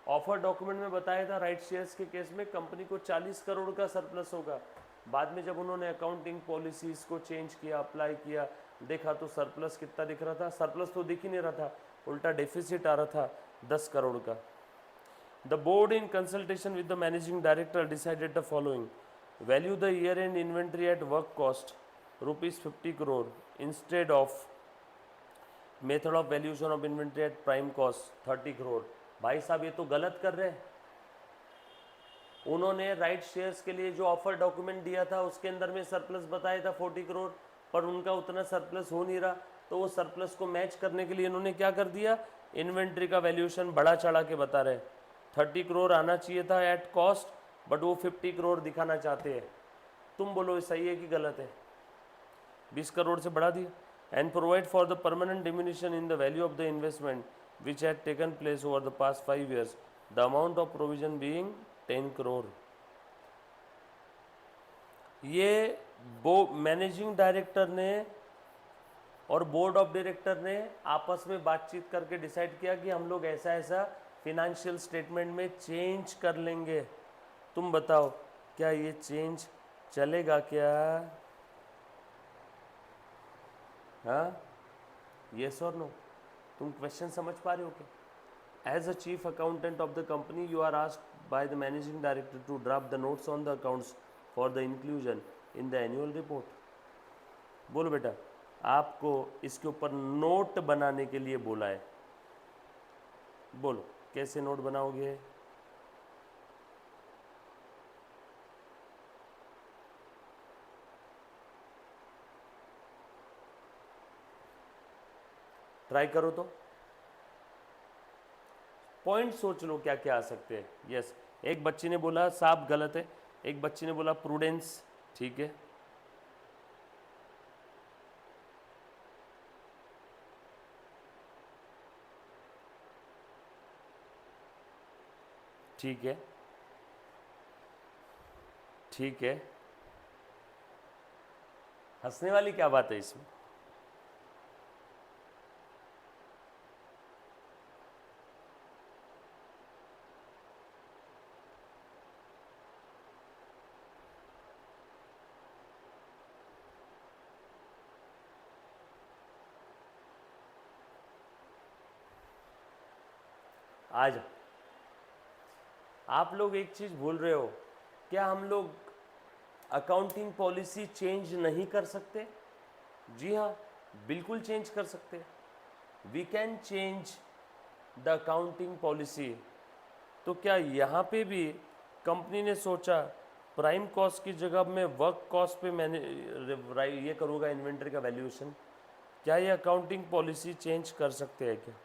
[SPEAKER 1] offer document में बताया था right shares के case में company को 40 करोड़ का surplus होगा। बाद में जब उन्होंने अकाउंटिंग पॉलिसीज़ को चेंज किया, अप्लाई किया, देखा तो सरप्लस कितना दिख रहा था, सरप्लस तो दिख ही नहीं रहा था, उल्टा डेफिसिट आ रहा था 10 करोड़ का। The board in consultation with the managing director decided the following: value the year-end inventory at work cost rupees 50 crore instead of method of valuation of inventory at prime cost 30 crore। भाई साहब ये तो गलत कर रहे हैं। उन्होंने right shares के लिए जो ऑफर डॉक्यूमेंट दिया था उसके अंदर में सरप्लस बताया था 40 करोड़, पर उनका उतना सरप्लस हो नहीं रहा, तो वो सरप्लस को मैच करने के लिए इन्होंने क्या कर दिया, इन्वेंट्री का वैल्यूएशन बढ़ा चढ़ा के बता रहे। 30 करोड़ आना चाहिए था एट कॉस्ट, बट वो 50 करोड़ दिखाना चाहते हैं। तुम बोलो सही है कि गलत है? 20 करोड़ से बढ़ा दिया। And provide for the permanent diminution in the value of the investment which had taken place over the past 5 years, the amount of provision being 10 crore. ये मैनेजिंग डायरेक्टर ने और बोर्ड ऑफ डायरेक्टर ने आपस में बातचीत करके डिसाइड किया कि हम लोग ऐसा ऐसा फिनेंशियल स्टेटमेंट में चेंज कर लेंगे। तुम बताओ क्या ये चेंज चलेगा क्या? हाँ, येस और नो? तुम क्वेश्चन समझ पा रहे हो क्या? As a chief accountant of the company you are asked by the managing director to draft the notes on the accounts for the inclusion in the annual report. बोलो बेटा, आपको इसके ऊपर नोट बनाने के लिए बोला है। बोलो कैसे नोट बनाओगे? ट्राई करो तो पॉइंट सोच लो क्या क्या आ सकते हैं। यस, एक बच्ची ने बोला साफ गलत है, एक बच्ची ने बोला प्रूडेंस ठीक है, ठीक है, ठीक है। हंसने वाली क्या बात है इसमें? आज आप लोग एक चीज भूल रहे हो, क्या हम लोग अकाउंटिंग पॉलिसी चेंज नहीं कर सकते? जी हाँ, बिल्कुल चेंज कर सकते। We can change the accounting policy. तो क्या यहाँ पे भी कंपनी ने सोचा प्राइम कॉस्ट की जगह में वर्क कॉस्ट पे मैंने ये करूँगा इन्वेंट्री का वैल्यूएशन? क्या ये अकाउंटिंग पॉलिसी चेंज कर सकते हैं क्या?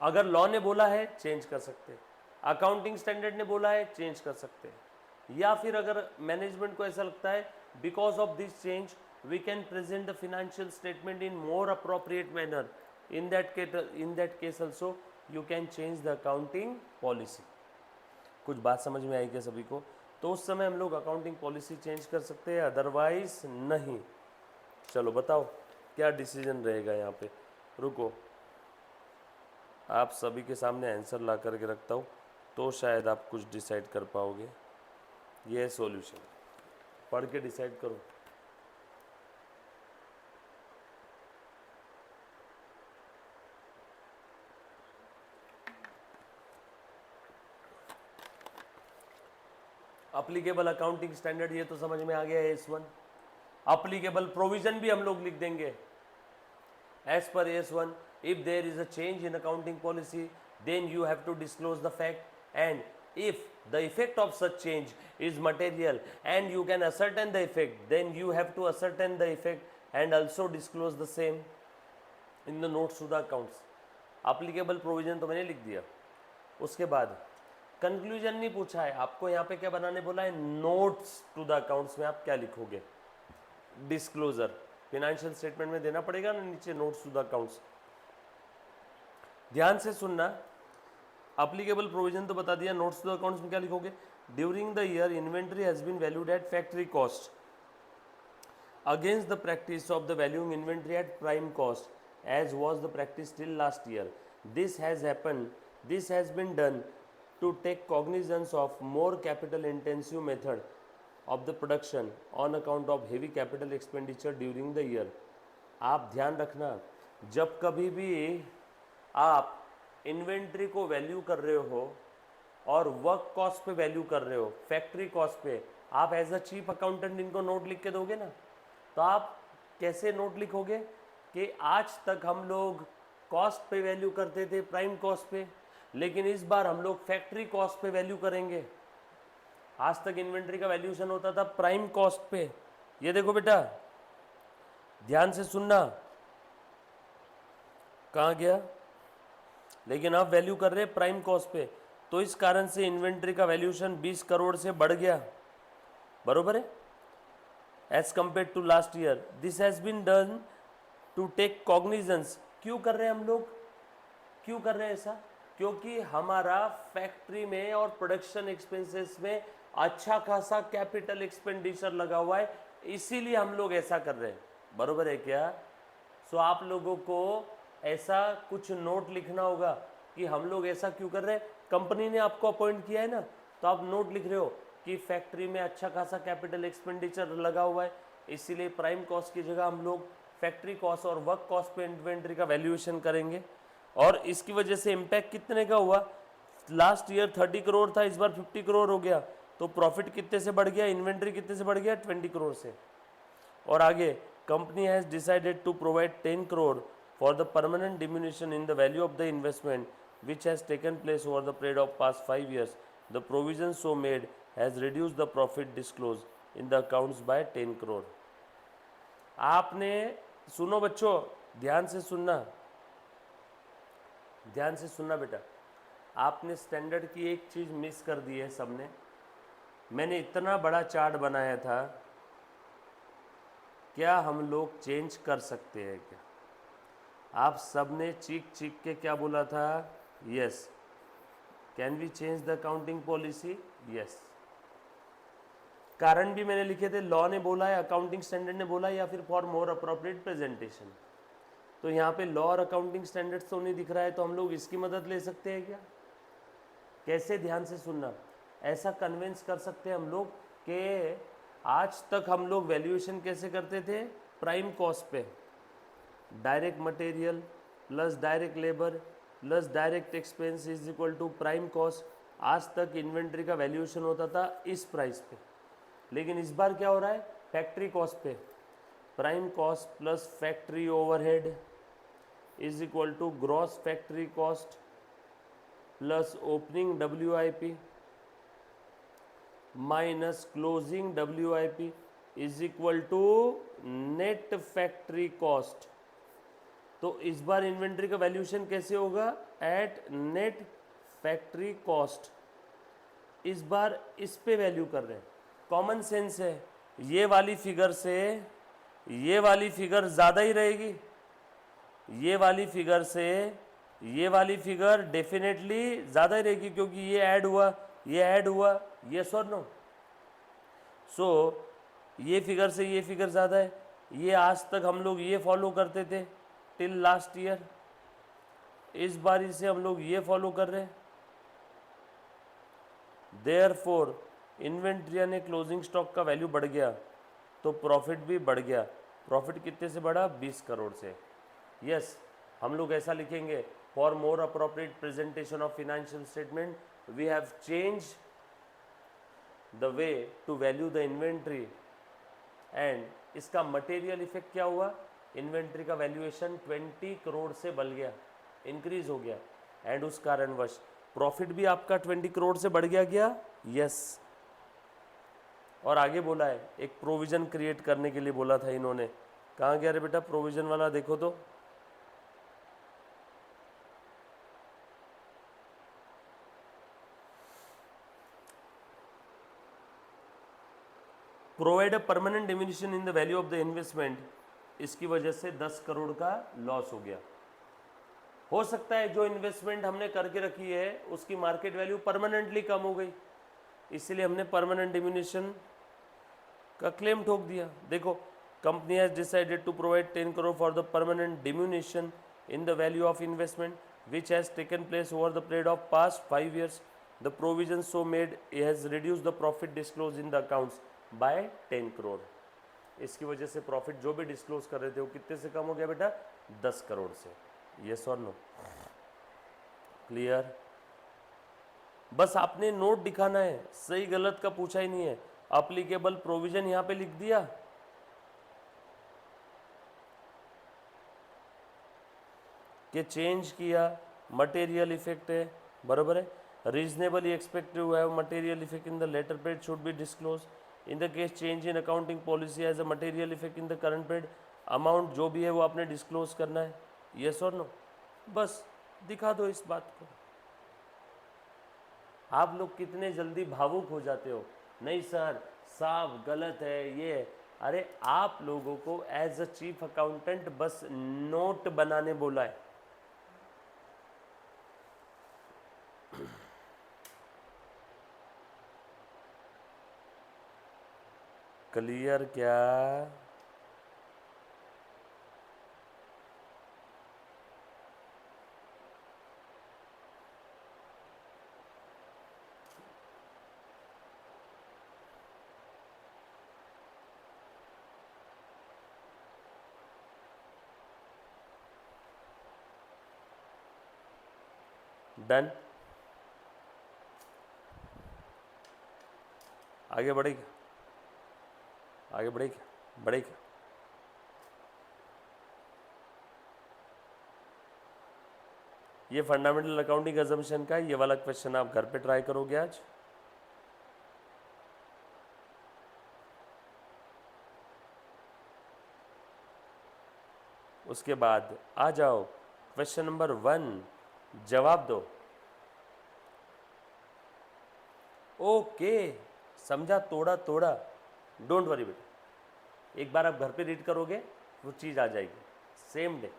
[SPEAKER 1] अगर लॉ ने बोला है चेंज कर सकते हैं, अकाउंटिंग स्टैंडर्ड ने बोला है चेंज कर सकते हैं, या फिर अगर मैनेजमेंट को ऐसा लगता है because of this change we can present the financial statement in more appropriate manner, in that case also you can change the accounting policy. कुछ बात समझ में आई क्या सभी को? तो उस समय हम लोग अकाउंटिंग पॉलिसी चेंज कर सकते हैं, अदरवाइज नहीं। चलो बताओ क्या डिसीजन रहेगा यहाँ पे। रुको, आप सभी के सामने आंसर ला करके रखता हूँ, तो शायद आप कुछ डिसाइड कर पाओगे। ये है सॉल्यूशन, पढ़ के डिसाइड करो। अप्लीकेबल अकाउंटिंग स्टैंडर्ड, ये तो समझ में आ गया है S1। अप्लीकेबल प्रोविजन भी हम लोग लिख देंगे as per S1, if there is a change in accounting policy, then you have to disclose the fact, and if the effect of such change is material and you can ascertain the effect, then you have to ascertain the effect and also disclose the same in the notes to the accounts। Applicable provision तो मैंने लिख दिया। उसके बाद conclusion नहीं पूछा है आपको, यहाँ पे क्या बनाने बोला है, नोट्स टू द अकाउंट्स में आप क्या लिखोगे, डिस्क्लोजर। फिनेंशियल स्टेटमेंट में देना पड़ेगा ना नीचे, नोट्स टू द अकाउंट्स। ध्यान से सुनना, अप्लीकेबल प्रोविजन तो बता दिया, नोट्स टू द अकाउंट्स में क्या लिखोगे, during the year inventory has been valued at factory cost against the practice of the valuing inventory at prime cost as was the practice till last year. This has been done to take cognizance of more capital intensive method of the production on account of heavy capital expenditure during the year। आप ध्यान रखना, जब कभी भी आप inventory को value कर रहे हो और वर्क कॉस्ट पे वैल्यू कर रहे हो, फैक्ट्री कॉस्ट पे, आप एज अ चीफ अकाउंटेंट इनको नोट लिख के दोगे ना, तो आप कैसे नोट लिखोगे कि आज तक हम लोग कॉस्ट पे वैल्यू करते थे, प्राइम कॉस्ट पे, लेकिन इस बार हम लोग फैक्ट्री कॉस्ट पे वैल्यू करेंगे। आज तक इन्वेंट्री का वैल्यूएशन होता था प्राइम कॉस्ट पे। ये देखो बेटा, ध्यान से सुनना, कहाँ गया, लेकिन अब वैल्यू कर रहे प्राइम कॉस्ट पे, तो इस कारण से इन्वेंट्री का वैल्यूएशन 20 करोड़ से बढ़ गया, बरोबर है, as compare to last year. This has been done to take cognizance. क्यों कर रहे हैं हम लोग, क्यों कर रहे हैं ऐसा, क्योंकि हमारा फैक्ट्री में और प्रोडक्शन एक्सपेंसेस में अच्छा खासा कैपिटल एक्सपेंडिचर लगा हुआ है, इसीलिए हम लोग ऐसा कर रहे हैं, बरोबर है क्या। सो आप लोगों को ऐसा कुछ नोट लिखना होगा कि हम लोग ऐसा क्यों कर रहे हैं, कंपनी ने आपको अपॉइंट किया है ना, तो आप नोट लिख रहे हो कि फैक्ट्री में अच्छा खासा कैपिटल एक्सपेंडिचर लगा हुआ है, इसीलिए प्राइम कॉस्ट की जगह हम लोग फैक्ट्री कॉस्ट और वर्क कॉस्ट पे इन्वेंट्री का वैल्यूएशन करेंगे। और इसकी वजह से इम्पैक्ट कितने का हुआ, लास्ट ईयर 30 करोड़ था, इस बार 50 करोड़ हो गया, तो प्रॉफिट कितने से बढ़ गया, इन्वेंट्री कितने से बढ़ गया, 20 करोड़ से। और आगे, company has decided to provide 10 crore for the permanent diminution in the value of the investment which has taken place over the period of past 5 years। The provision so made has reduce the profit disclose in the accounts by 10 crore. आपने, सुनो बच्चों, ध्यान से सुनना, ध्यान से सुनना बेटा, आपने स्टैंडर्ड की एक चीज़ मिस कर दी है सबने। मैंने इतना बड़ा चार्ट बनाया था, क्या हम लोग चेंज कर सकते हैं क्या? आप सबने चीख चीख के क्या बोला था, yes, can we change the accounting policy, yes. कारण भी मैंने लिखे थे, लॉ ने बोला है, अकाउंटिंग स्टैंडर्ड ने बोला है, या फिर फॉर मोर अप्रोप्रिएट प्रेजेंटेशन। तो यहाँ पे लॉ और अकाउंटिंग स्टैंडर्ड्स तो नहीं दिख रहा है, तो हम लोग इसकी मदद ले सकते हैं क्या? कैसे, ध्यान से सुनना, ऐसा कन्विंस कर सकते हैं हम लोग कि आज तक हम लोग वैल्यूएशन कैसे करते थे, प्राइम कॉस्ट पे, direct material plus direct labour plus direct expense is equal to prime cost. आज तक इन्वेंट्री का वैल्यूएशन होता था इस प्राइस पे, लेकिन इस बार क्या हो रहा है, फैक्ट्री कॉस्ट पे, prime cost plus factory overhead is equal to gross factory cost plus opening WIP minus closing WIP is equal to net factory cost. तो इस बार इन्वेंट्री का वैल्यूएशन कैसे होगा, एट नेट फैक्ट्री कॉस्ट। इस बार इस पे value कर रहे हैं, कॉमन सेंस है, ये वाली फिगर से ये वाली फिगर ज़्यादा ही रहेगी, ये वाली फिगर से ये वाली फिगर डेफिनेटली ज़्यादा ही रहेगी क्योंकि ये ऐड हुआ, ये ऐड हुआ, यस और नो। सो ये फिगर से ये फिगर ज़्यादा है। ये आज तक हम लोग ये फॉलो करते थे टिल लास्ट ईयर, इस बारी से हम लोग ये फॉलो कर रहे हैं। देयरफॉर इन्वेंट्री यानी क्लोजिंग स्टॉक का वैल्यू बढ़ गया तो प्रॉफिट भी बढ़ गया। प्रॉफिट कितने से बढ़ा? 20 करोड़ से। यस, हम लोग ऐसा लिखेंगे, for more appropriate presentation of financial statement we have change the way to value the inventory and इसका मटेरियल इफेक्ट क्या हुआ? इन्वेंट्री का वैल्यूएशन 20 करोड़ से बढ़ गया, इंक्रीज हो गया, एंड उस कारणवश प्रॉफिट भी आपका 20 करोड़ से बढ़ गया। यस, और आगे बोला है एक प्रोविजन क्रिएट करने के लिए बोला था इन्होंने। कहाँ गया रे बेटा प्रोविजन वाला? देखो तो, provide a permanent diminution in the value of the investment. इसकी वजह से 10 करोड़ का लॉस हो गया। हो सकता है जो इन्वेस्टमेंट हमने करके रखी है उसकी मार्केट वैल्यू परमानेंटली कम हो गई, इसलिए हमने परमानेंट डिमिनिशन का क्लेम ठोक दिया। देखो, company has decided to provide 10 crore for the permanent diminution in the value of investment which has taken place over the period of past 5 years. The provision so made has reduce the profit disclose in the accounts by 10 crore. इसकी वजह से profit जो भी disclose कर रहे थे वो कितने से कम हो गया बेटा? 10 करोड़ से। यस और नो? क्लियर? बस आपने नोट दिखाना है, सही गलत का पूछा ही नहीं है। अप्लीकेबल प्रोविजन यहां पे लिख दिया, कि चेंज किया, मटेरियल इफेक्ट है, बराबर है। Reasonably expected to have material effect in the later period should be disclose. In the case change in accounting policy as a material effect in the current period, amount जो भी है वो आपने disclose करना है। यस और no? बस दिखा दो इस बात को। आप लोग कितने जल्दी भावुक हो जाते हो, नहीं सर साफ गलत है ये है। अरे आप लोगों को एज अ चीफ अकाउंटेंट बस नोट बनाने बोला है। क्लियर क्या? डन? आगे बढ़ेगा? आगे बढ़ेगा? बढ़ेगा? ये फंडामेंटल अकाउंटिंग अजम्पशन का ये वाला क्वेश्चन आप घर पे ट्राई करोगे आज। उसके बाद आ जाओ क्वेश्चन नंबर 1, जवाब दो। ओके, समझा? तोड़ा तोड़ा, डोंट वरी बेटा, एक बार आप घर पे रीड करोगे वो चीज़ आ जाएगी सेम डे,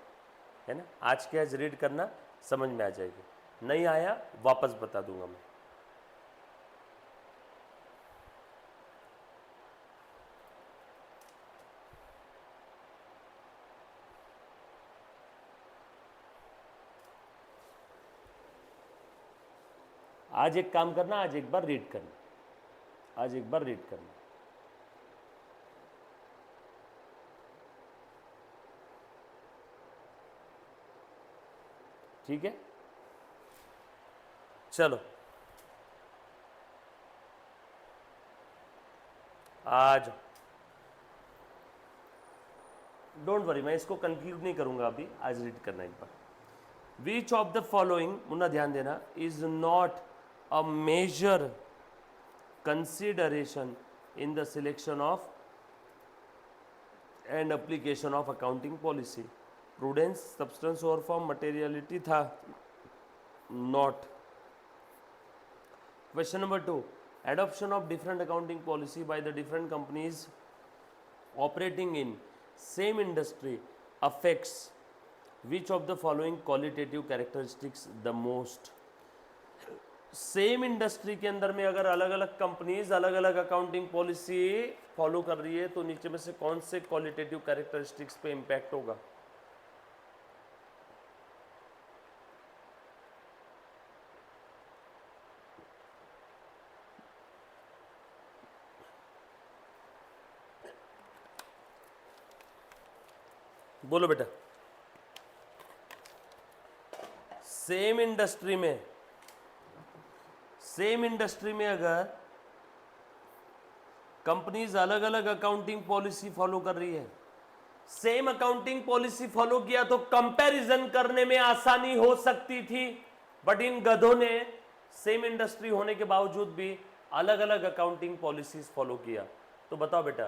[SPEAKER 1] है ना। आज के आज रीड करना, समझ में आ जाएगी। नहीं आया वापस बता दूंगा मैं। आज एक काम करना, आज एक बार रीड करना, आज एक बार रीड करना। ठीक है, चलो आज डोंट वरी, मैं इसको कंक्लूड नहीं करूंगा अभी, आज रीड करना एक बार। विच ऑफ द फॉलोइंग, मुन्ना ध्यान देना, is not a major consideration in the selection of and application of accounting policy? Prudence, substance और फॉर्म, मटेरियलिटी था not. Question number 2, adoption of different accounting policy by the different companies operating in same industry affects which of the following qualitative characteristics the most. Same industry के अंदर में अगर अलग अलग companies अलग अलग अकाउंटिंग पॉलिसी फॉलो कर रही है तो नीचे में से कौन से क्वालिटेटिव कैरेक्टरिस्टिक्स पे इंपैक्ट होगा। बोलो बेटा। सेम इंडस्ट्री में अगर कंपनीज अलग अलग अकाउंटिंग पॉलिसी फॉलो कर रही है, सेम अकाउंटिंग पॉलिसी फॉलो किया तो कंपैरिजन करने में आसानी हो सकती थी, बट इन गधों ने सेम इंडस्ट्री होने के बावजूद भी अलग अलग अकाउंटिंग पॉलिसीज फॉलो किया। तो बताओ बेटा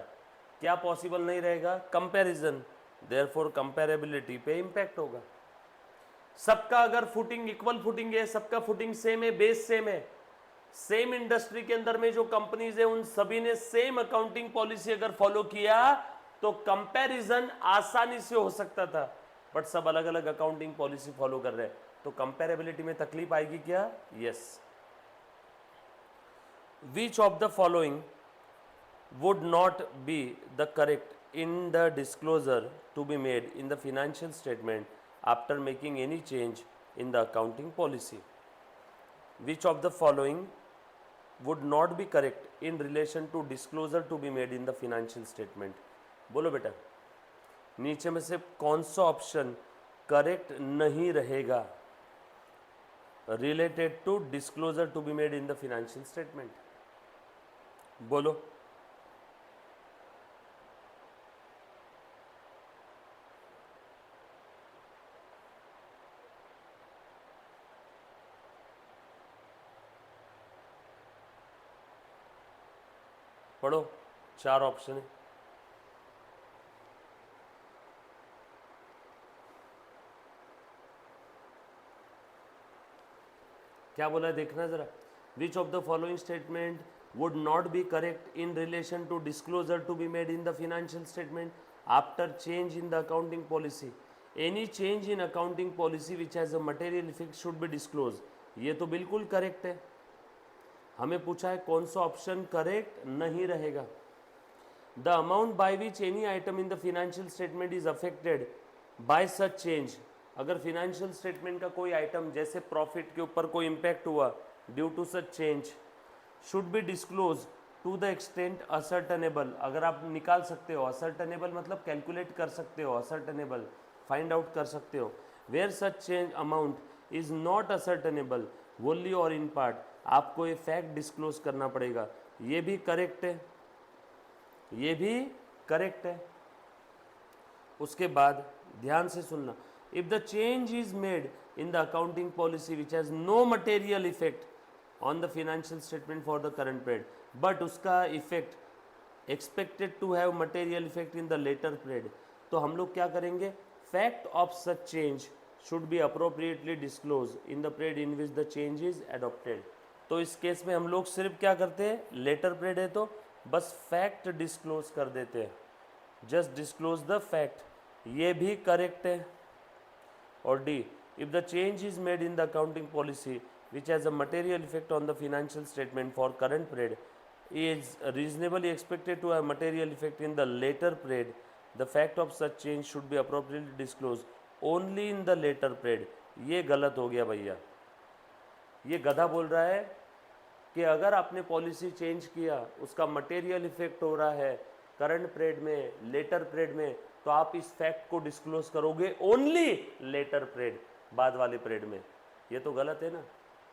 [SPEAKER 1] क्या पॉसिबल नहीं रहेगा कंपैरिजन, देयरफॉर कंपैरेबिलिटी पे इंपैक्ट होगा। सबका अगर फुटिंग इक्वल फुटिंग है, सबका फुटिंग सेम है, बेस सेम है, सेम इंडस्ट्री के अंदर में जो कंपनीज है उन सभी ने सेम अकाउंटिंग पॉलिसी अगर फॉलो किया तो कंपैरिजन आसानी से हो सकता था, बट सब अलग अलग अकाउंटिंग पॉलिसी फॉलो कर रहे हैं तो कंपैरेबिलिटी में तकलीफ आएगी क्या। Yes. Which of the following would not be the correct in the disclosure to be made in the financial statement after making any change in the accounting policy। Which of the following would not be correct in relation to disclosure to be made in the financial statement। बोलो बेटा नीचे में से कौन सा option correct नहीं रहेगा related to disclosure to be made in the financial statement. बोलो। पढ़ो, 4 ऑप्शन है। क्या बोला है देखना जरा। Which of the following statement would not be correct in relation to disclosure to be made in the financial statement after change in the accounting policy. Any change in accounting policy which has a material effect should be disclose. ये तो बिल्कुल correct है। हमें पूछा है कौन सा option correct नहीं रहेगा। The amount by which any item in the financial statement is affected by such change. अगर फिनेंशियल स्टेटमेंट का कोई आइटम जैसे प्रॉफिट के ऊपर कोई इंपैक्ट हुआ due to such change should be disclose to the extent ascertainable. अगर आप निकाल सकते हो, असर्टनेबल मतलब कैलकुलेट कर सकते हो, असर्टनेबल फाइंड आउट कर सकते हो। Where such change amount is not ascertainable wholly और इन पार्ट, आपको ये फैक्ट डिस्क्लोज करना पड़ेगा। ये भी करेक्ट है, ये भी करेक्ट है। उसके बाद ध्यान से सुनना, if the change is made in the accounting policy which has no material effect on the financial statement for the current period, but उसका effect expected to have material effect in the later period, तो हम लोग क्या करेंगे, fact of such change should be appropriately disclose in the period in which the change is adopted. तो इस case में हम लोग सिर्फ क्या करते हैं, लेटर पीरियड है तो बस फैक्ट डिस्क्लोज कर देते हैं, जस्ट डिस्क्लोज द फैक्ट। ये भी करेक्ट है। और D, if the change is made in the accounting policy which has a material effect on the financial statement for current period is reasonably expected to have material effect in the later period, the fact of such change should be appropriately disclosed only in the later period। ये गलत हो गया भैया। ये गधा बोल रहा है कि अगर आपने पॉलिसी चेंज किया उसका मटेरियल इफेक्ट हो रहा है करंट पीरियड में, लेटर पीरियड में, तो आप इस फैक्ट को डिस्क्लोज करोगे ओनली लेटर पीरियड, बाद वाले पीरियड में। ये तो गलत है ना।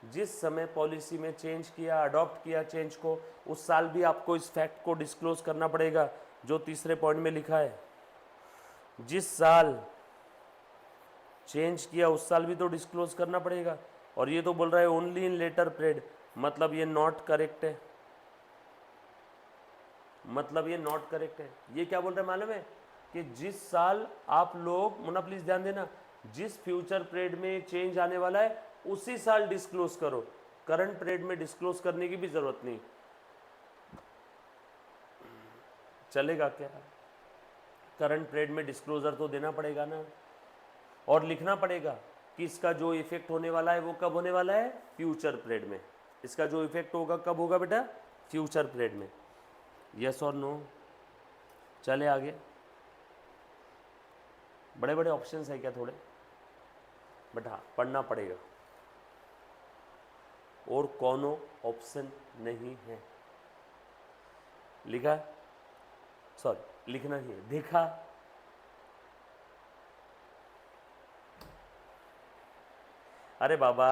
[SPEAKER 1] जिस समय पॉलिसी में चेंज किया, अडॉप्ट किया चेंज को, उस साल भी आपको इस फैक्ट को डिस्क्लोज करना पड़ेगा जो तीसरे पॉइंट में लिखा है। जिस साल चेंज किया उस साल भी तो डिस्क्लोज करना पड़ेगा। और ये तो बोल रहा है ओनली इन लेटर पीरियड, मतलब ये नॉट करेक्ट है, मतलब ये नॉट करेक्ट है। ये क्या बोल रहे हैं मालूम है, कि जिस साल आप लोग, मुन्ना प्लीज ध्यान देना, जिस फ्यूचर पीरियड में चेंज आने वाला है उसी साल डिस्क्लोज करो, करंट पीरियड में डिस्क्लोज करने की भी जरूरत नहीं। चलेगा क्या? करंट पीरियड में डिस्क्लोजर तो देना पड़ेगा ना। और लिखना पड़ेगा कि इसका जो इफेक्ट होने वाला है वो कब होने वाला है, फ्यूचर पीरियड में। इसका जो इफेक्ट होगा कब होगा बेटा, फ्यूचर पीरियड में। यस और नो। चले आगे, बड़े बड़े ऑप्शंस है क्या थोड़े, बट हाँ पढ़ना पड़ेगा, और कोनो ऑप्शन नहीं है। लिखा, सॉरी लिखना ही है, देखा। अरे बाबा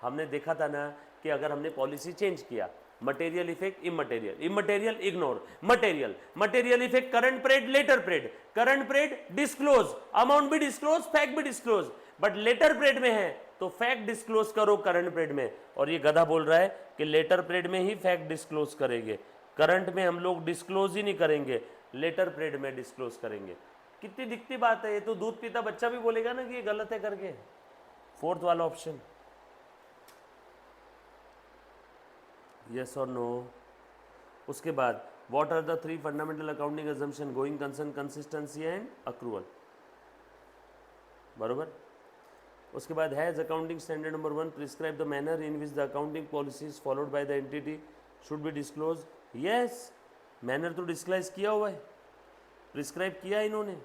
[SPEAKER 1] हमने देखा था ना कि अगर हमने पॉलिसी चेंज किया, material effect immaterial, immaterial ignore, material, material effect current period letter period, current period disclose, amount भी डिस्क्लोज, फैक्ट भी डिस्क्लोज, बट लेटर पीरियड में है तो फैक्ट डिस्क्लोज करो करंट पीरियड में। और ये गधा बोल रहा है कि लेटर पीरियड में ही फैक्ट डिस्क्लोज करेंगे, करंट में हम लोग डिस्क्लोज ही नहीं करेंगे, लेटर पीरियड में डिस्क्लोज करेंगे। कितनी दिखती बात है, ये तो दूध पीता बच्चा भी बोलेगा ना कि ये गलत है करके। फोर्थ वाला ऑप्शन, यस और नो। उसके बाद what are the 3 fundamental accounting assumption, going concern, consistency and accrual, बरोबर। उसके बाद has accounting standard number 1 prescribe the manner in which the accounting policies followed by the entity should be disclose. Yes, manner तो disclose किया हुआ है, prescribe किया है इन्होंने,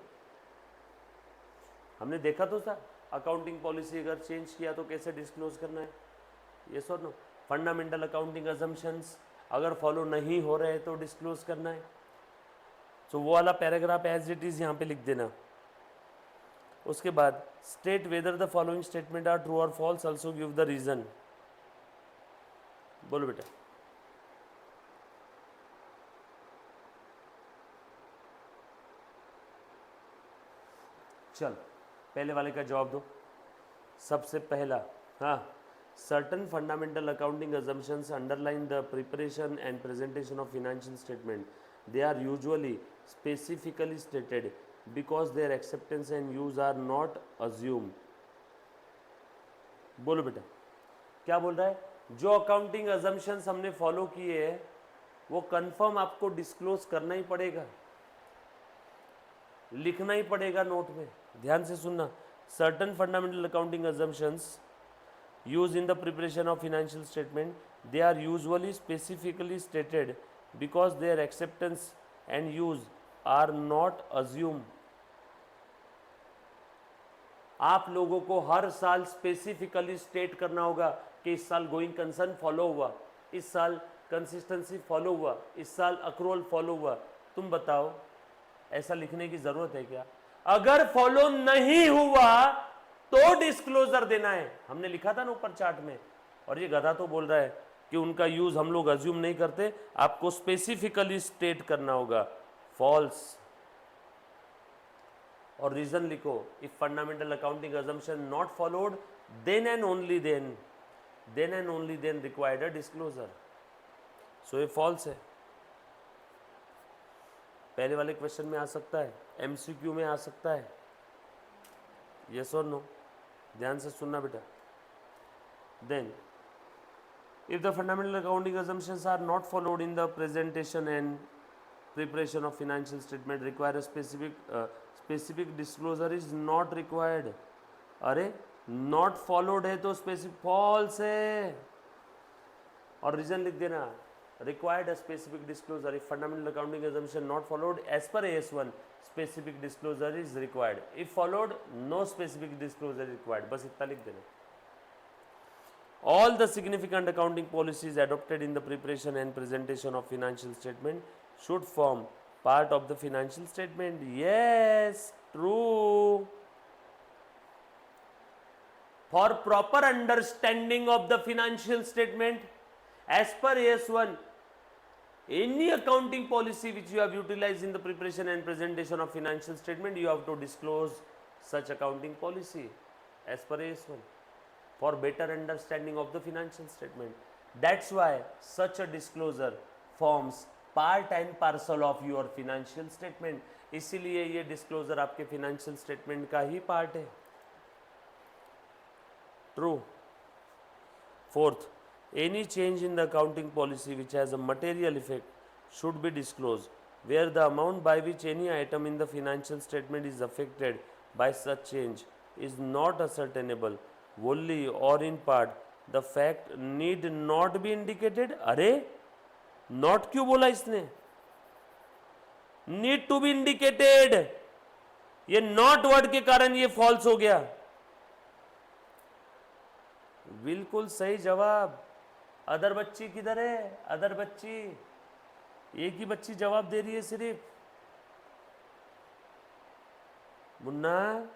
[SPEAKER 1] हमने देखा तो था अकाउंटिंग पॉलिसी अगर चेंज किया तो कैसे डिस्क्लोज करना है। यस और नो। फंडामेंटल अकाउंटिंग अजम्पशंस अगर फॉलो नहीं हो रहे तो डिस्क्लोज करना है। तो वो वाला पैराग्राफ एज इट इज यहाँ पे लिख देना। उसके बाद state whether the following statement are true और false, also give the reason. बोलो बेटा। चल पहले वाले का जवाब दो। सबसे पहला, हाँ, certain fundamental accounting assumptions underline the preparation and presentation of financial statement. They are usually specifically stated because their acceptance and use are not assumed. बोलो बेटा क्या बोल रहा है, जो अकाउंटिंग assumptions हमने फॉलो किए हैं वो कंफर्म आपको डिस्क्लोज करना ही पड़ेगा, लिखना ही पड़ेगा नोट में। ध्यान से सुनना, certain fundamental accounting assumptions used in the preparation of financial statement, they are usually specifically stated because their acceptance and use are not assumed. आप लोगों को हर साल स्पेसिफिकली स्टेट करना होगा कि इस साल गोइंग कंसर्न फॉलो हुआ, इस साल कंसिस्टेंसी फॉलो हुआ, इस साल अक्रूवल फॉलो हुआ। तुम बताओ ऐसा लिखने की जरूरत है क्या? अगर फॉलो नहीं हुआ तो डिस्क्लोजर देना है, हमने लिखा था ना ऊपर चार्ट में। और ये गधा तो बोल रहा है कि उनका यूज हम लोग अज्यूम नहीं करते, आपको स्पेसिफिकली स्टेट करना होगा, फॉल्स। और रीजन लिखो, if fundamental accounting assumption not followed then and only then required a disclosure. So ये फॉल्स है। पहले वाले क्वेश्चन में आ सकता है, एमसीक्यू में आ सकता है, यस और नो। ध्यान से सुनना बेटा। Then if the fundamental accounting assumptions are not followed in the presentation and preparation of financial statement require a specific disclosure is not required। अरे not followed है तो specific false है, और रीजन लिख देना, required a specific disclosure if fundamental accounting assumption not followed as per AS1 specific disclosure is required, if followed no specific disclosure is required। बस इतना लिख देना। All the significant accounting policies adopted in the preparation and presentation of financial statement should form part of the financial statement। Yes, true। For proper understanding of the financial statement as per AS1, any accounting policy which you have utilized in the preparation and presentation of financial statement, you have to disclose such accounting policy as per AS1 for better understanding of the financial statement. That's why such a disclosure forms part and parcel of your financial statement। इसीलिए ये disclosure आपके financial statement का ही part है। True। Fourth, any change in the accounting policy which has a material effect should be disclosed, where the amount by which any item in the financial statement is affected by such change is not ascertainable wholly or in part, the fact need not be indicated. अरे not क्यों बोला इसने? Need to be indicated, ये not word के कारण ये false हो गया। बिल्कुल सही जवाब। अदर बच्ची किधर है? अदर बच्ची, एक ही बच्ची जवाब दे रही है सिर्फ। Munna,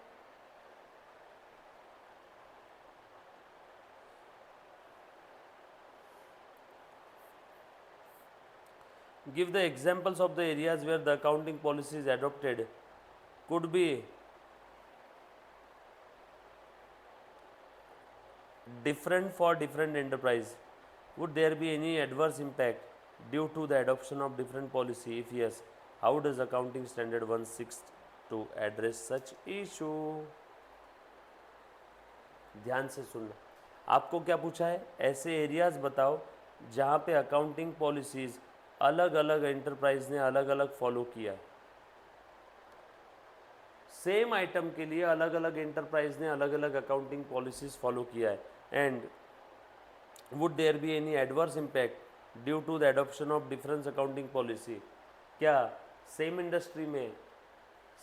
[SPEAKER 1] give the examples of the areas where the accounting policies adopted could be different for different enterprise. Would there be any adverse impact due to the adoption of different policy? If yes, how does accounting standard 1/6 to address such issue? ध्यान से सुनना। आपको क्या पूछा है? ऐसे areas बताओ जहाँ पे अकाउंटिंग पॉलिसीज अलग अलग एंटरप्राइज ने अलग अलग फॉलो किया है। सेम आइटम के लिए अलग अलग एंटरप्राइज ने अलग अलग अकाउंटिंग पॉलिसीज फॉलो किया है। And would there be any adverse impact due to the adoption of difference accounting policy? क्या सेम इंडस्ट्री में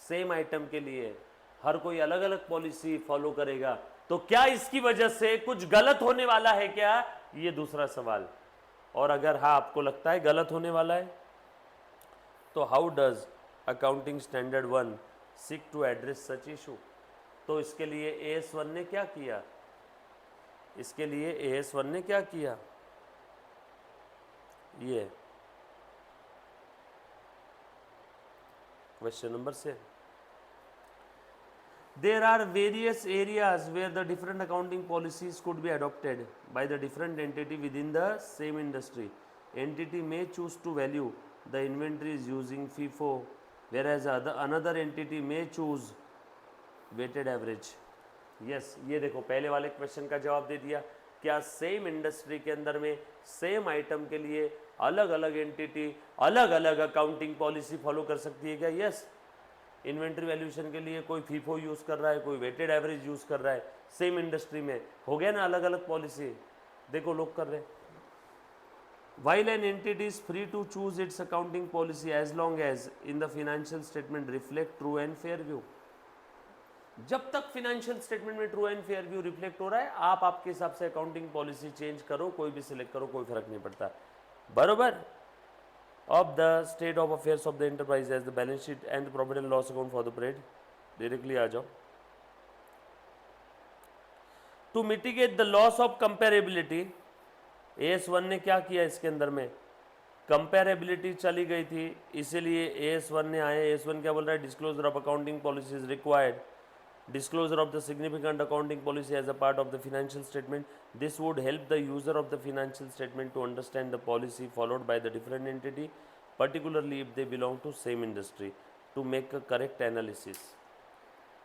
[SPEAKER 1] सेम आइटम के लिए हर कोई अलग अलग पॉलिसी फॉलो करेगा? तो क्या इसकी वजह से कुछ गलत होने वाला है क्या? ये दूसरा सवाल। और अगर हाँ आपको लगता है गलत होने वाला है, तो how does accounting standard 1 seek to address such issue? तो इसके लिए AS1 ने क्या किया? इसके लिए AS1 ने क्या किया? ये question number 7। There are various areas where the different accounting policies could be adopted by the different entity within the same industry. Entity may choose to value the inventories using FIFO, whereas another entity may choose weighted average. Yes, ये देखो पहले वाले question का जवाब दे दिया। क्या same industry के अंदर में सेम आइटम के लिए अलग अलग एंटिटी अलग अलग अकाउंटिंग पॉलिसी फॉलो कर सकती है क्या? यस। इन्वेंट्री वैल्यूएशन के लिए कोई फीफो यूज़ कर रहा है, कोई वेटेड एवरेज यूज़ कर रहा है, सेम इंडस्ट्री में हो गया ना अलग अलग पॉलिसी। देखो लोग कर रहे हैं। While an entity is free to choose its accounting policy as long as in the financial statement reflect true and fair view. जब तक फिनेंशियल स्टेटमेंट में true and fair view reflect हो रहा है, आप आपके हिसाब से अकाउंटिंग पॉलिसी चेंज करो, कोई भी सिलेक्ट करो, कोई फर्क नहीं पड़ता। बरोबर। Of the state of affairs of the enterprise as the balance sheet and the profit and loss account for the period. Directly आ जाओ। To mitigate the loss of comparability, AS1 ने क्या किया इसके अंदर में? कंपेरेबिलिटी चली गई थी, इसीलिए AS1 ने आए। AS1 क्या बोल रहा है? Disclosure of accounting policy is required. Disclosure of the significant accounting policy as a part of the financial statement. This would help the user of the financial statement to understand the policy followed by the different entity, particularly if they belong to same industry, to make a correct analysis.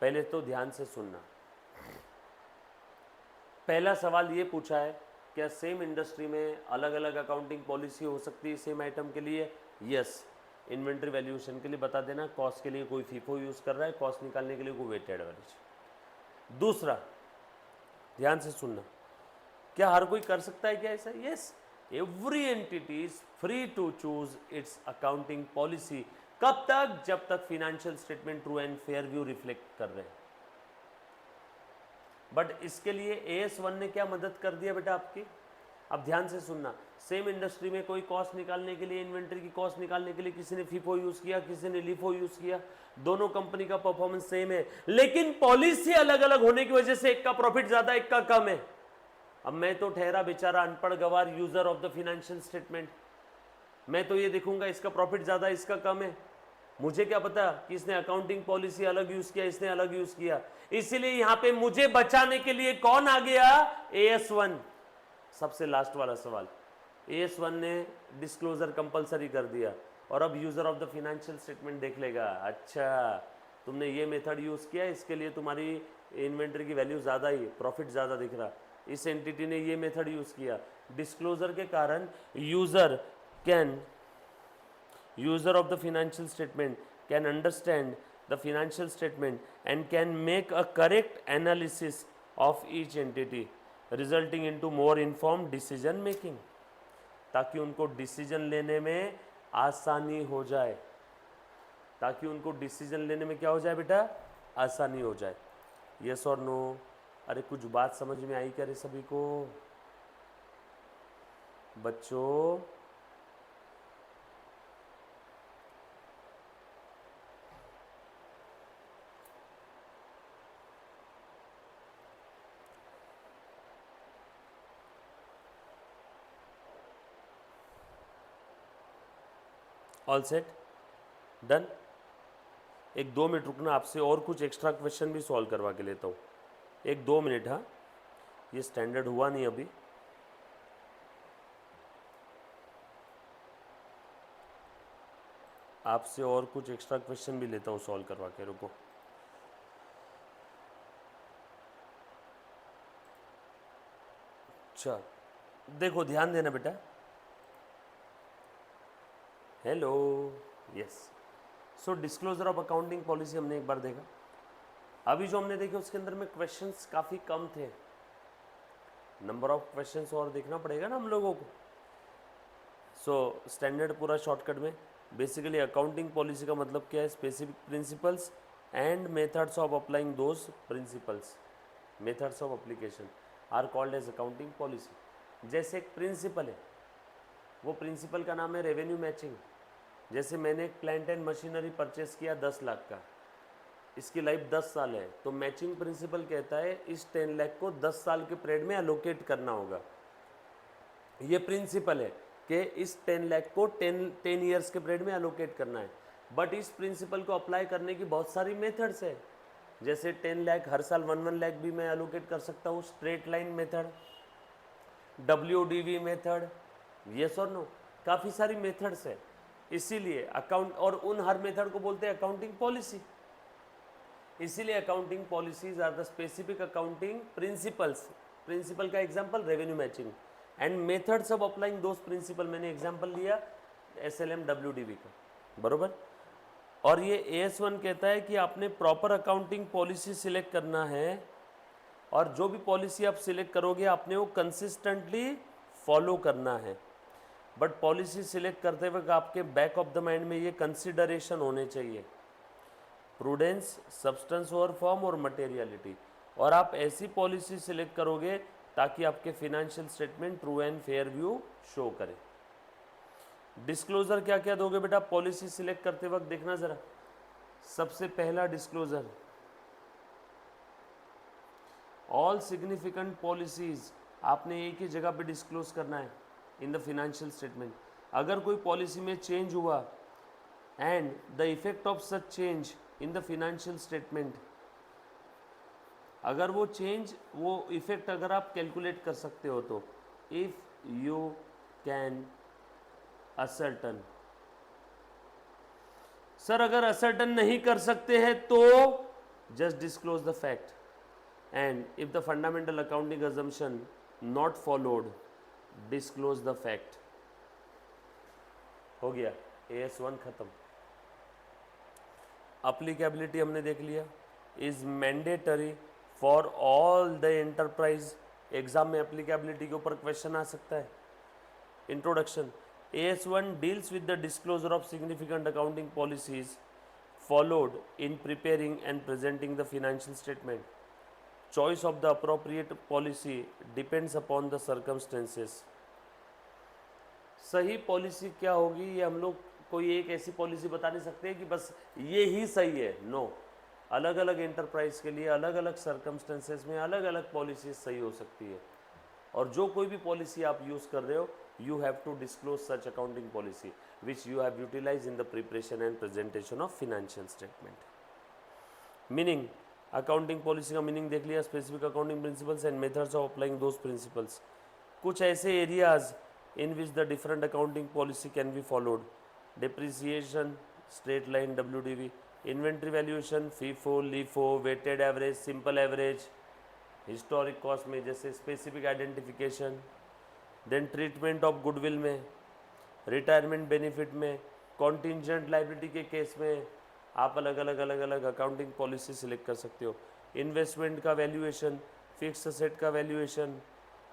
[SPEAKER 1] पहले तो ध्यान से सुनना। पहला सवाल ये पूछा है, क्या सेम इंडस्ट्री में अलग अलग अकाउंटिंग पॉलिसी हो सकती है सेम आइटम के लिए? यस। इन्वेंट्री वैल्यूएशन के लिए बता देना, कॉस्ट के लिए कोई फीफो यूज़ कर रहा है, कॉस्ट निकालने के लिए कोई वेटेड एवरेज। दूसरा, ध्यान से सुनना, क्या हर कोई कर सकता है क्या ऐसा? Yes. Every entity is free to choose its accounting policy. कब तक? जब तक financial statement true and fair view reflect कर रहे हैं। बट इसके लिए AS1 ने क्या मदद कर दिया बेटा आपकी? अब ध्यान से सुनना, सेम इंडस्ट्री में कोई कॉस्ट निकालने के लिए, इन्वेंट्री की कॉस्ट निकालने के लिए किसी ने फीफो यूज किया, किसी ने लिफो यूज किया, दोनों कंपनी का परफॉर्मेंस सेम है, लेकिन पॉलिसी अलग अलग होने की वजह से एक का प्रॉफिट ज्यादा एक का कम है। अब मैं तो ठहरा बेचारा अनपढ़ गवार user of the financial statement, मैं तो ये देखूंगा इसका प्रॉफिट ज्यादा इसका कम है, मुझे क्या पता कि इसने अकाउंटिंग पॉलिसी अलग यूज किया, इसने अलग यूज किया। इसीलिए यहां पे मुझे बचाने के लिए कौन आ गया? AS1। सबसे लास्ट वाला सवाल, AS1 ने डिस्क्लोजर कंपलसरी कर दिया और अब user of the financial statement देख लेगा, अच्छा तुमने ये मेथड यूज किया, इसके लिए तुम्हारी इन्वेंट्री की वैल्यू ज़्यादा ही, प्रॉफिट ज़्यादा दिख रहा, इस एंटिटी ने ये मेथड यूज किया। डिस्क्लोजर के कारण user of the financial statement can understand the financial statement and can make a correct analysis of each entity resulting into more informed decision making, ताकि उनको डिसीजन लेने में आसानी हो जाए, ताकि उनको डिसीजन लेने में क्या हो जाए बेटा, आसानी हो जाए। यस और नो? अरे कुछ बात समझ में आई क्या रे सभी को बच्चों? All set? डन? एक 2 मिनट रुकना, आपसे और कुछ एक्स्ट्रा क्वेश्चन भी सॉल्व करवा के लेता हूँ। 1-2 मिनट। हाँ, ये स्टैंडर्ड हुआ नहीं अभी। आपसे और कुछ एक्स्ट्रा क्वेश्चन भी लेता हूँ सॉल्व करवा के, रुको। अच्छा देखो, ध्यान देना बेटा। Hello, yes. So disclosure of accounting policy हमने एक बार देखा। अभी जो हमने देखे उसके अंदर में क्वेश्चंस काफ़ी कम थे, नंबर ऑफ क्वेश्चंस और देखना पड़ेगा ना हम लोगों को। सो स्टैंडर्ड पूरा शॉर्टकट में, बेसिकली अकाउंटिंग पॉलिसी का मतलब क्या है, specific principles and methods of applying those principles, methods of application are called as accounting policy. जैसे एक प्रिंसिपल है, वो प्रिंसिपल का नाम है रेवेन्यू मैचिंग। जैसे मैंने एक प्लांट एंड मशीनरी परचेस किया 10 लाख का, इसकी लाइफ 10 साल है, तो मैचिंग प्रिंसिपल कहता है इस 10 लाख को 10 साल के पीरियड में एलोकेट करना होगा। ये प्रिंसिपल है कि इस 10 लाख को 10 ईयर्स के पीरियड में एलोकेट करना है। बट इस प्रिंसिपल को अप्लाई करने की बहुत सारी मेथड्स है। जैसे 10 लाख हर साल 1 लाख भी मैं एलोकेट कर सकता हूँ, straight line method, WDV method, yes और नो, काफ़ी सारी मेथड्स है। इसीलिए अकाउंट, और उन हर मेथड को बोलते हैं अकाउंटिंग पॉलिसी। इसीलिए accounting policies are the specific accounting principles. Principle का example revenue matching and methods of applying those principle, मैंने एग्जांपल लिया SLM WDV का, बरोबर। और ये AS1 कहता है कि आपने प्रॉपर अकाउंटिंग पॉलिसी सिलेक्ट करना है, और जो भी पॉलिसी आप सिलेक्ट करोगे आपने वो कंसिस्टेंटली फॉलो करना है। बट पॉलिसी सिलेक्ट करते वक्त आपके बैक ऑफ द माइंड में ये कंसिडरेशन होने चाहिए, प्रूडेंस, सब्सटेंस ओवर फॉर्म और मटेरियलिटी। और आप ऐसी पॉलिसी सिलेक्ट करोगे ताकि आपके financial statement true and fair view show करे। डिस्क्लोजर क्या क्या दोगे बेटा पॉलिसी सिलेक्ट करते वक्त, देखना ज़रा। सबसे पहला डिस्क्लोजर, ऑल सिग्निफिकेंट पॉलिसीज आपने एक ही जगह पे डिस्क्लोज करना है इन द फिनेंशियल स्टेटमेंट। अगर कोई पॉलिसी में चेंज हुआ and the effect of such change in the financial statement, अगर वो चेंज, वो इफेक्ट अगर आप कैलकुलेट कर सकते हो तो, if you can ascertain. Sir अगर असर्टन नहीं कर सकते हैं तो just disclose the fact, and if the fundamental accounting assumption not followed disclose the fact. हो गया, AS1 खत्म। अप्लीकेबिलिटी हमने देख लिया, is mandatory for all the enterprise. Exam में अप्लीकेबिलिटी के ऊपर क्वेश्चन आ सकता है। Introduction, AS1 deals with the disclosure of significant accounting policies followed in preparing and presenting the financial statement. Choice of the appropriate policy depends upon the circumstances. सही policy क्या होगी ये हम लोग कोई एक ऐसी पॉलिसी बता नहीं सकते कि बस ये ही सही है, नो। अलग अलग एंटरप्राइज के लिए अलग अलग सर्कमस्टेंसेस में अलग अलग पॉलिसी सही हो सकती है। और जो कोई भी पॉलिसी आप यूज़ कर रहे हो, you have to disclose such accounting policy which you have utilized in the preparation and presentation of financial statement. Meaning, accounting policy का meaning देख लिया, specific accounting principles and methods of applying those principles. कुछ ऐसे areas in which the different accounting policy can be followed: depreciation, straight line WDV, inventory valuation, FIFO, LIFO, weighted average, simple average, historic cost में जैसे specific identification, then treatment of goodwill में, retirement benefit में, contingent liability के case में, आप अलग अलग accounting policy select कर सकते हो। इन्वेस्टमेंट का वैल्यूएशन, फिक्स असेट का valuation,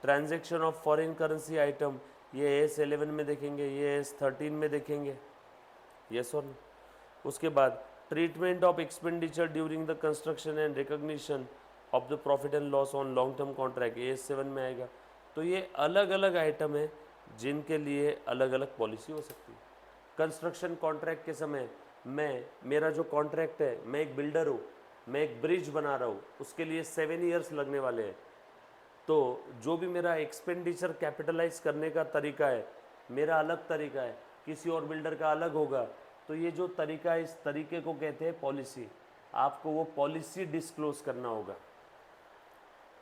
[SPEAKER 1] transaction of foreign currency item, ये AS11 में देखेंगे, ये AS13 में देखेंगे, यस और नो। उसके बाद treatment of expenditure during the construction and recognition of the profit and loss on long term contract, AS7 में आएगा। तो ये अलग अलग आइटम है जिनके लिए अलग अलग पॉलिसी हो सकती है। कंस्ट्रक्शन कॉन्ट्रैक्ट के समय मेरा जो कॉन्ट्रैक्ट है, मैं एक बिल्डर हूँ, मैं एक ब्रिज बना रहा हूँ, उसके लिए 7 ईयर्स लगने वाले हैं। तो जो भी मेरा एक्सपेंडिचर कैपिटलाइज करने का तरीका है, मेरा अलग तरीका है, किसी और बिल्डर का अलग होगा। तो ये जो तरीका है, इस तरीके को कहते हैं पॉलिसी। आपको वो पॉलिसी डिस्क्लोज करना होगा,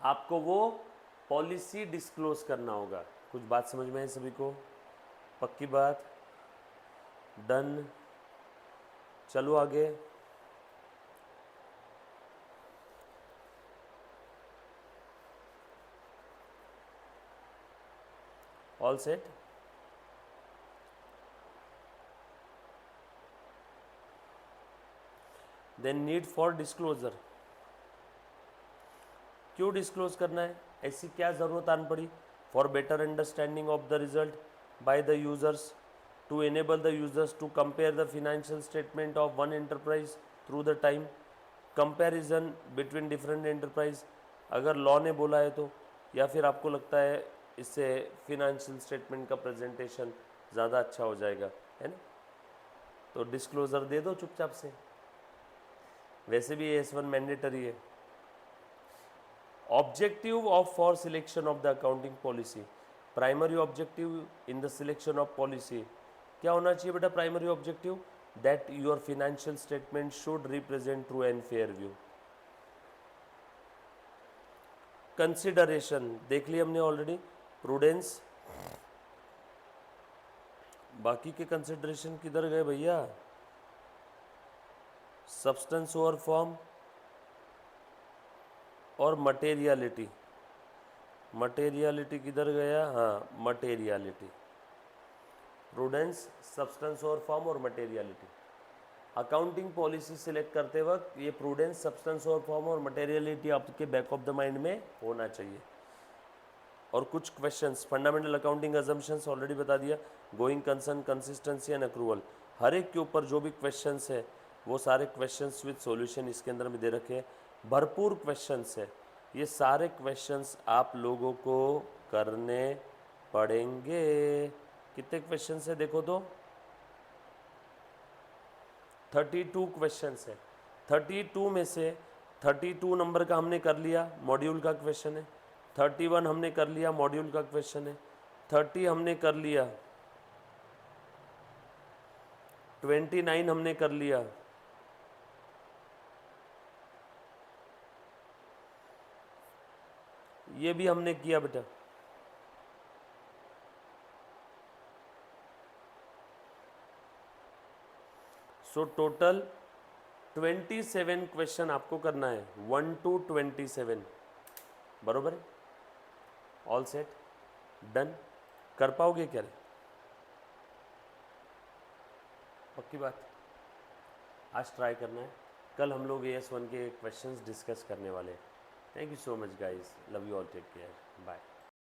[SPEAKER 1] आपको वो पॉलिसी डिस्क्लोज करना होगा। कुछ बात समझ में है सभी को? पक्की बात? डन। चलो आगे। All set? Then need for disclosure. क्यों डिस्क्लोज करना है, ऐसी क्या ज़रूरत आन पड़ी? For better understanding of the result by the users, to enable the users to compare the financial statement of one enterprise through the time, comparison between different enterprise. अगर law ने बोला है तो, या फिर आपको लगता है इससे फिनेंशियल स्टेटमेंट का प्रेजेंटेशन ज़्यादा अच्छा हो जाएगा, है ना? तो डिस्क्लोजर दे दो चुपचाप से, वैसे भी AS1 मैंडेटरी है। Objective of for selection of the accounting policy, primary objective in the selection of policy क्या होना चाहिए बेटा? Primary objective that your financial statement should represent true and fair view. Consideration देख लिया हमने ऑलरेडी, प्रूडेंस। बाकी के कंसिडरेशन किधर गए भैया? सब्सटेंस ओवर फॉर्म और मटेरियलिटी। मटेरियलिटी किधर गया? हाँ, materiality, prudence, substance over form और मटेरियलिटी। अकाउंटिंग पॉलिसी सिलेक्ट करते वक्त ये प्रूडेंस, सब्सटेंस ओवर फॉर्म और मटेरियलिटी आपके बैक ऑफ द माइंड में होना चाहिए। और कुछ questions, fundamental accounting assumptions already बता दिया, going concern, consistency and accrual, हर एक के ऊपर जो भी क्वेश्चंस है वो सारे क्वेश्चंस विद सॉल्यूशन इसके अंदर में दे रखे हैं। भरपूर क्वेश्चंस है, ये सारे क्वेश्चंस आप लोगों को करने पड़ेंगे। कितने क्वेश्चंस है देखो तो? 32 क्वेश्चंस है। 32 में से 32 नंबर का हमने कर लिया, मॉड्यूल का क्वेश्चन है। 31 हमने कर लिया, मॉड्यूल का क्वेश्चन है। 30 हमने कर लिया, 29 हमने कर लिया, ये भी हमने किया बेटा। सो टोटल 27 क्वेश्चन आपको करना है, 1 to 27, बरोबर है? All set, done. कर पाओगे क्या? पक्की बात? आज ट्राई करना है, कल हम लोग AS1 के क्वेश्चंस डिस्कस करने वाले हैं। Thank you so much guys, love you all, take care, bye.